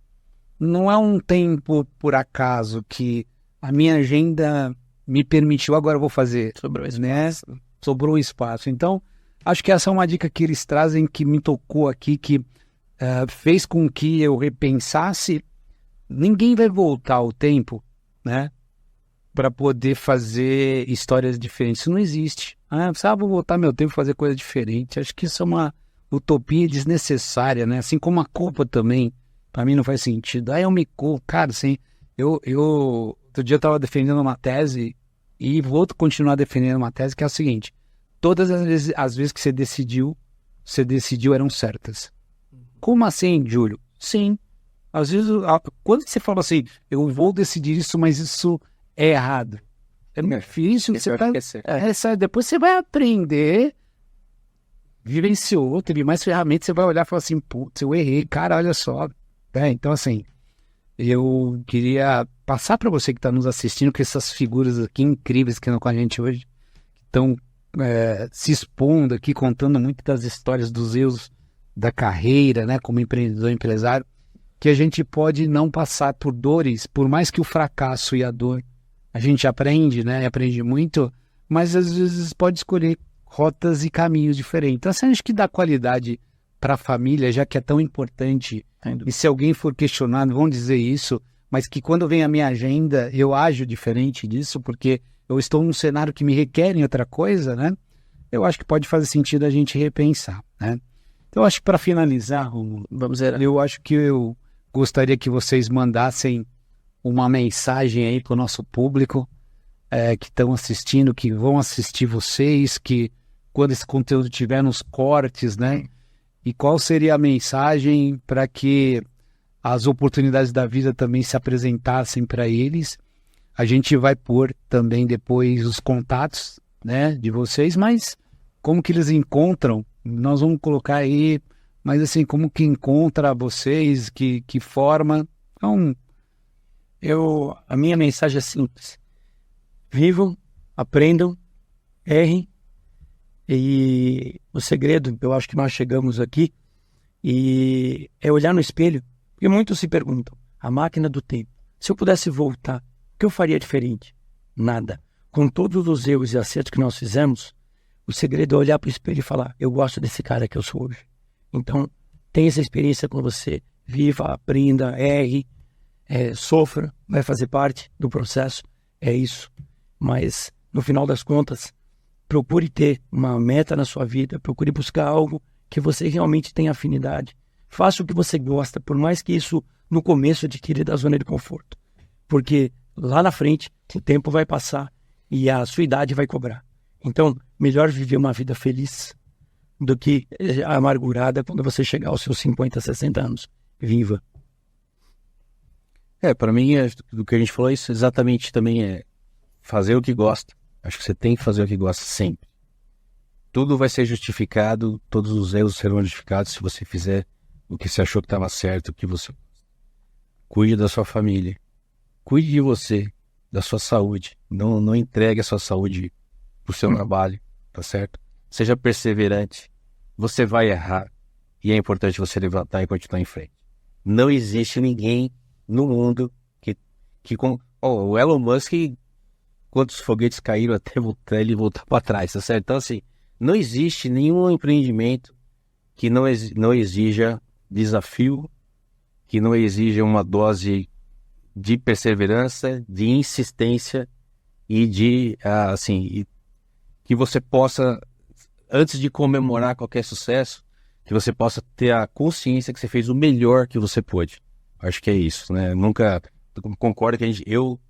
Não é um tempo, por acaso, que a minha agenda me permitiu, agora eu vou fazer. Sobrou espaço. Né? Sobrou espaço. Então, acho que essa é uma dica que eles trazem que me tocou aqui, que fez com que eu repensasse. Ninguém vai voltar ao tempo, né, para poder fazer histórias diferentes. Isso não existe. Vou voltar meu tempo e fazer coisa diferente. Acho que isso é uma utopia desnecessária, né? Assim como a culpa também, para mim não faz sentido. Eu me culpo, cara, assim, outro dia eu estava defendendo uma tese e vou continuar defendendo uma tese que é a seguinte: todas as vezes que você decidiu eram certas. Como assim, Júlio? Sim. Às vezes, quando você fala assim, eu vou decidir isso, mas isso é errado. É muito difícil. Depois você vai aprender, vivenciou, teve mais ferramentas, você vai olhar e falar assim, putz, eu errei, cara, olha só. Então, assim, eu queria passar para você que está nos assistindo que essas figuras aqui incríveis que estão com a gente hoje, que estão se expondo aqui, contando muito das histórias dos erros da carreira, né, como empreendedor, empresário, que a gente pode não passar por dores, por mais que o fracasso e a dor a gente aprende, né, aprende muito, mas às vezes pode escolher rotas e caminhos diferentes. Então, assim, acho que dá qualidade para a família, já que é tão importante. E se alguém for questionado, vão dizer isso, mas que quando vem a minha agenda, eu ajo diferente disso, porque eu estou num cenário que me requer em outra coisa, né? Eu acho que pode fazer sentido a gente repensar, né? Então, eu acho que para finalizar, vamos ver, eu acho que eu gostaria que vocês mandassem uma mensagem aí para o nosso público que estão assistindo, que vão assistir vocês, que quando esse conteúdo estiver nos cortes, né? E qual seria a mensagem para que as oportunidades da vida também se apresentassem para eles? A gente vai pôr também depois os contatos, né, de vocês, mas como que eles encontram? Nós vamos colocar aí, mas assim, como que encontra vocês, que forma? Então, a minha mensagem é simples: vivam, aprendam, errem. E o segredo, eu acho que nós chegamos aqui, e é olhar no espelho, porque muitos se perguntam, a máquina do tempo, se eu pudesse voltar, o que eu faria diferente? Nada. Com todos os erros e acertos que nós fizemos, o segredo é olhar para o espelho e falar, eu gosto desse cara que eu sou hoje. Então, tenha essa experiência com você, viva, aprenda, erre, sofra, vai fazer parte do processo, é isso. Mas, no final das contas, procure ter uma meta na sua vida, procure buscar algo que você realmente tenha afinidade. Faça o que você gosta, por mais que isso no começo te tire da zona de conforto. Porque lá na frente o tempo vai passar e a sua idade vai cobrar. Então, melhor viver uma vida feliz do que amargurada quando você chegar aos seus 50, 60 anos. Viva! Para mim, do que a gente falou, isso exatamente também é fazer o que gosta. Acho que você tem que fazer o que gosta sempre. Tudo vai ser justificado, todos os erros serão justificados se você fizer o que você achou que estava certo, o que você... Cuide da sua família. Cuide de você, da sua saúde. Não entregue a sua saúde pro seu trabalho, tá certo? Seja perseverante. Você vai errar. e é importante você levantar e continuar em frente. Não existe ninguém no mundo o Elon Musk, quantos foguetes caíram até ele voltar para trás, tá certo? Então, assim, não existe nenhum empreendimento que não exija desafio, que não exija uma dose de perseverança, de insistência e de, que você possa, antes de comemorar qualquer sucesso, que você possa ter a consciência que você fez o melhor que você pôde. Acho que é isso, né? Nunca concordo que eu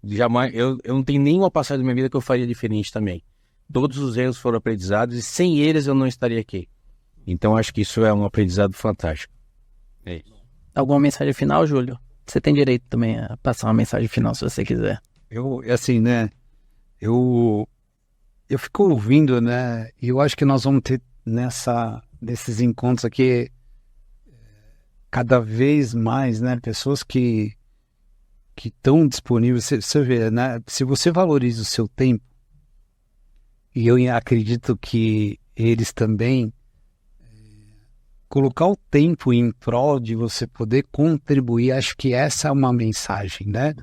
não tenho nenhuma passagem da minha vida que eu faria diferente também. Todos os erros foram aprendizados e sem eles eu não estaria aqui. Então acho que isso é um aprendizado fantástico. É isso. Alguma mensagem final, Júlio? Você tem direito também a passar uma mensagem final se você quiser. Eu fico ouvindo, né? E eu acho que nós vamos ter nesses encontros aqui cada vez mais, né? Pessoas que estão disponíveis. Você vê, né? Se você valoriza o seu tempo, e eu acredito que eles também, colocar o tempo em prol de você poder contribuir, acho que essa é uma mensagem, né?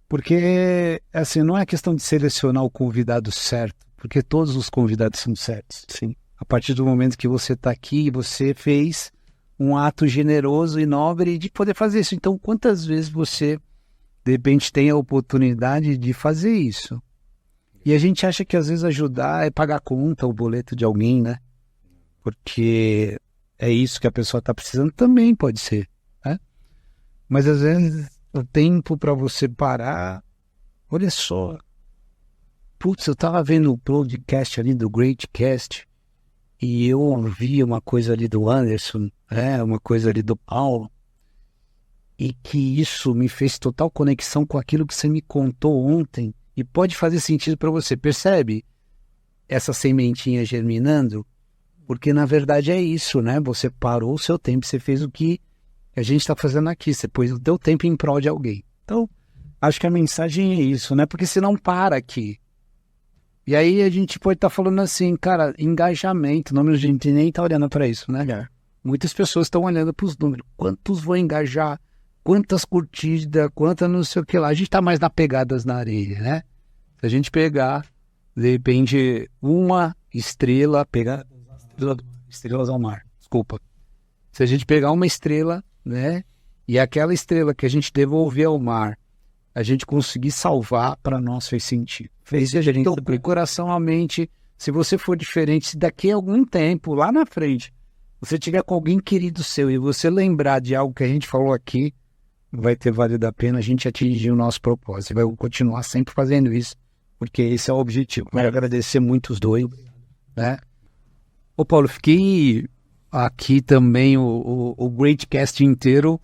Porque, assim, não é questão de selecionar o convidado certo, porque todos os convidados são certos. Sim. A partir do momento que você está aqui, você fez um ato generoso e nobre de poder fazer isso. Então, quantas vezes você, de repente, tem a oportunidade de fazer isso? E a gente acha que, às vezes, ajudar é pagar a conta, o boleto de alguém, né? Porque é isso que a pessoa está precisando, também pode ser, né? Mas, às vezes, o tempo para você parar, olha só. Putz, eu estava vendo o podcast ali do Greatcast e eu ouvi uma coisa ali do Anderson, uma coisa ali do Paulo, e que isso me fez total conexão com aquilo que você me contou ontem e pode fazer sentido para você. Percebe essa sementinha germinando? Porque na verdade é isso, né? Você parou o seu tempo, você fez o que a gente está fazendo aqui, você pôs o teu tempo em prol de alguém. Então, acho que a mensagem é isso, né? Porque se não para aqui. E aí a gente pode estar falando assim, cara, engajamento, o nome a gente nem está olhando para isso, né? Muitas pessoas estão olhando para os números. Quantos vão engajar? Quantas curtidas? Quantas não sei o que lá? A gente está mais na pegadas na areia, né? Se a gente pegar, de repente, uma estrela, pegar estrelas ao mar, desculpa. Se a gente pegar uma estrela, né? E aquela estrela que a gente devolver ao mar, a gente conseguir salvar, para nós fez sentido. Fez sentido. Então, com o coração, a mente, se você for diferente, se daqui a algum tempo, lá na frente, você tiver com alguém querido seu e você lembrar de algo que a gente falou aqui, vai ter valido a pena a gente atingir o nosso propósito. Vai continuar sempre fazendo isso, porque esse é o objetivo. Quero agradecer muito os dois, né? Ô Paulo, fiquei aqui também o Greatcast inteiro,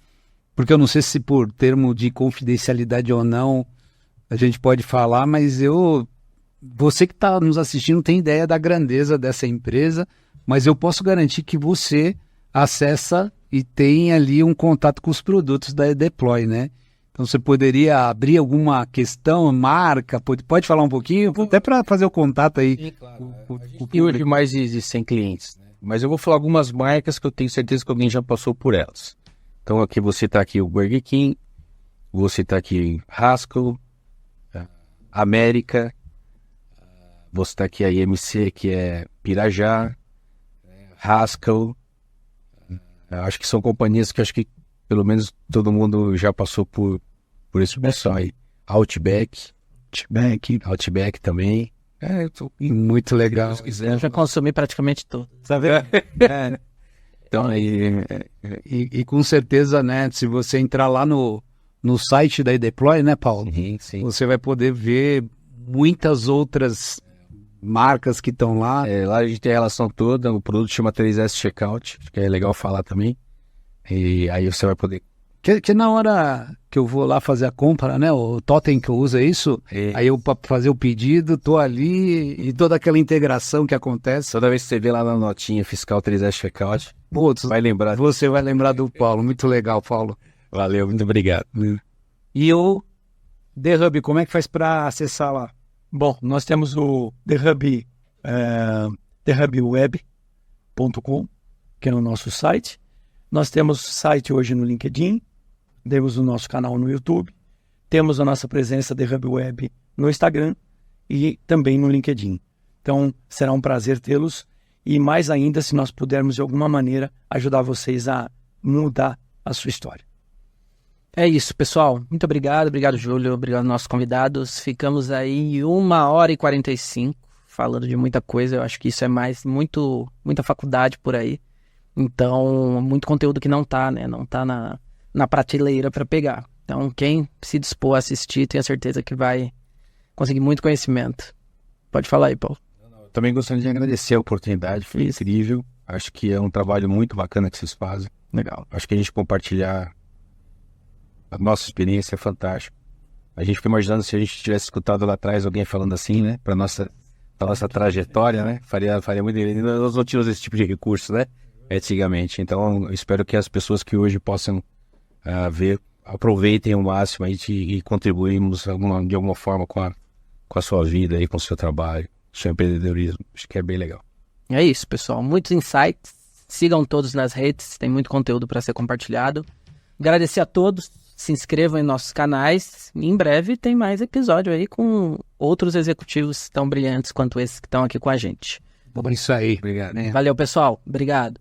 porque eu não sei se por termo de confidencialidade ou não a gente pode falar, mas você que está nos assistindo tem ideia da grandeza dessa empresa, mas eu posso garantir que você acessa e tem ali um contato com os produtos da Deploy, né? Então você poderia abrir alguma questão, marca, pode falar um pouquinho, até para fazer o contato aí. Sim, claro. E hoje mais de 100 clientes, né? Mas eu vou falar algumas marcas que eu tenho certeza que alguém já passou por elas. Então aqui você está aqui o Burger King, você está aqui Haskell, América, você está aqui a IMC, que é Pirajá, Haskell. Acho que são companhias que acho que pelo menos todo mundo já passou por esse pessoal aí. Outback também. Muito legal. Se quiser, Eu já consumi praticamente tudo. Sabe? Então, e com certeza, né, se você entrar lá no site da Deploy, né, Paulo? Sim. Você vai poder ver muitas outras marcas que estão lá. Lá a gente tem a relação toda, o produto chama 3S Checkout, que é legal falar também. E aí você vai poder... Que na hora que eu vou lá fazer a compra, né, o Totem que eu uso é isso, aí eu para fazer o pedido, tô ali e toda aquela integração que acontece. Toda vez que você vê lá na notinha fiscal 3S Checkout, vai lembrar. Você vai lembrar do Paulo. Muito legal, Paulo. Valeu, muito obrigado. E o The Hub, como é que faz para acessar lá? Bom, nós temos o The Hub, thehubweb.com, que é o nosso site. Nós temos site hoje no LinkedIn, temos o nosso canal no YouTube, temos a nossa presença de Hub Web no Instagram e também no LinkedIn. Então, será um prazer tê-los e mais ainda se nós pudermos de alguma maneira ajudar vocês a mudar a sua história. É isso, pessoal. Muito obrigado. Obrigado, Júlio. Obrigado aos nossos convidados. Ficamos aí 1h45 falando de muita coisa. Eu acho que isso é muita faculdade por aí. Então, muito conteúdo que não tá, né? Não tá na prateleira para pegar. Então, quem se dispor a assistir, tenho certeza que vai conseguir muito conhecimento. Pode falar aí, Paulo. Também gostaria de agradecer a oportunidade, foi incrível. Acho que é um trabalho muito bacana que vocês fazem. Legal. Acho que a gente compartilhar a nossa experiência é fantástico. A gente fica imaginando se a gente tivesse escutado lá atrás alguém falando assim, né? Para nossa trajetória, né? Faria muito. Nós não tínhamos esse tipo de recurso, né? Antigamente. Então, eu espero que as pessoas que hoje possam ver, aproveitem o máximo e contribuímos de alguma forma com a sua vida e com o seu trabalho, seu empreendedorismo. Acho que é bem legal. É isso, pessoal. Muitos insights. Sigam todos nas redes. Tem muito conteúdo para ser compartilhado. Agradecer a todos. Se inscrevam em nossos canais. E em breve tem mais episódio aí com outros executivos tão brilhantes quanto esses que estão aqui com a gente. Vamos isso aí. Obrigado. Valeu, pessoal. Obrigado.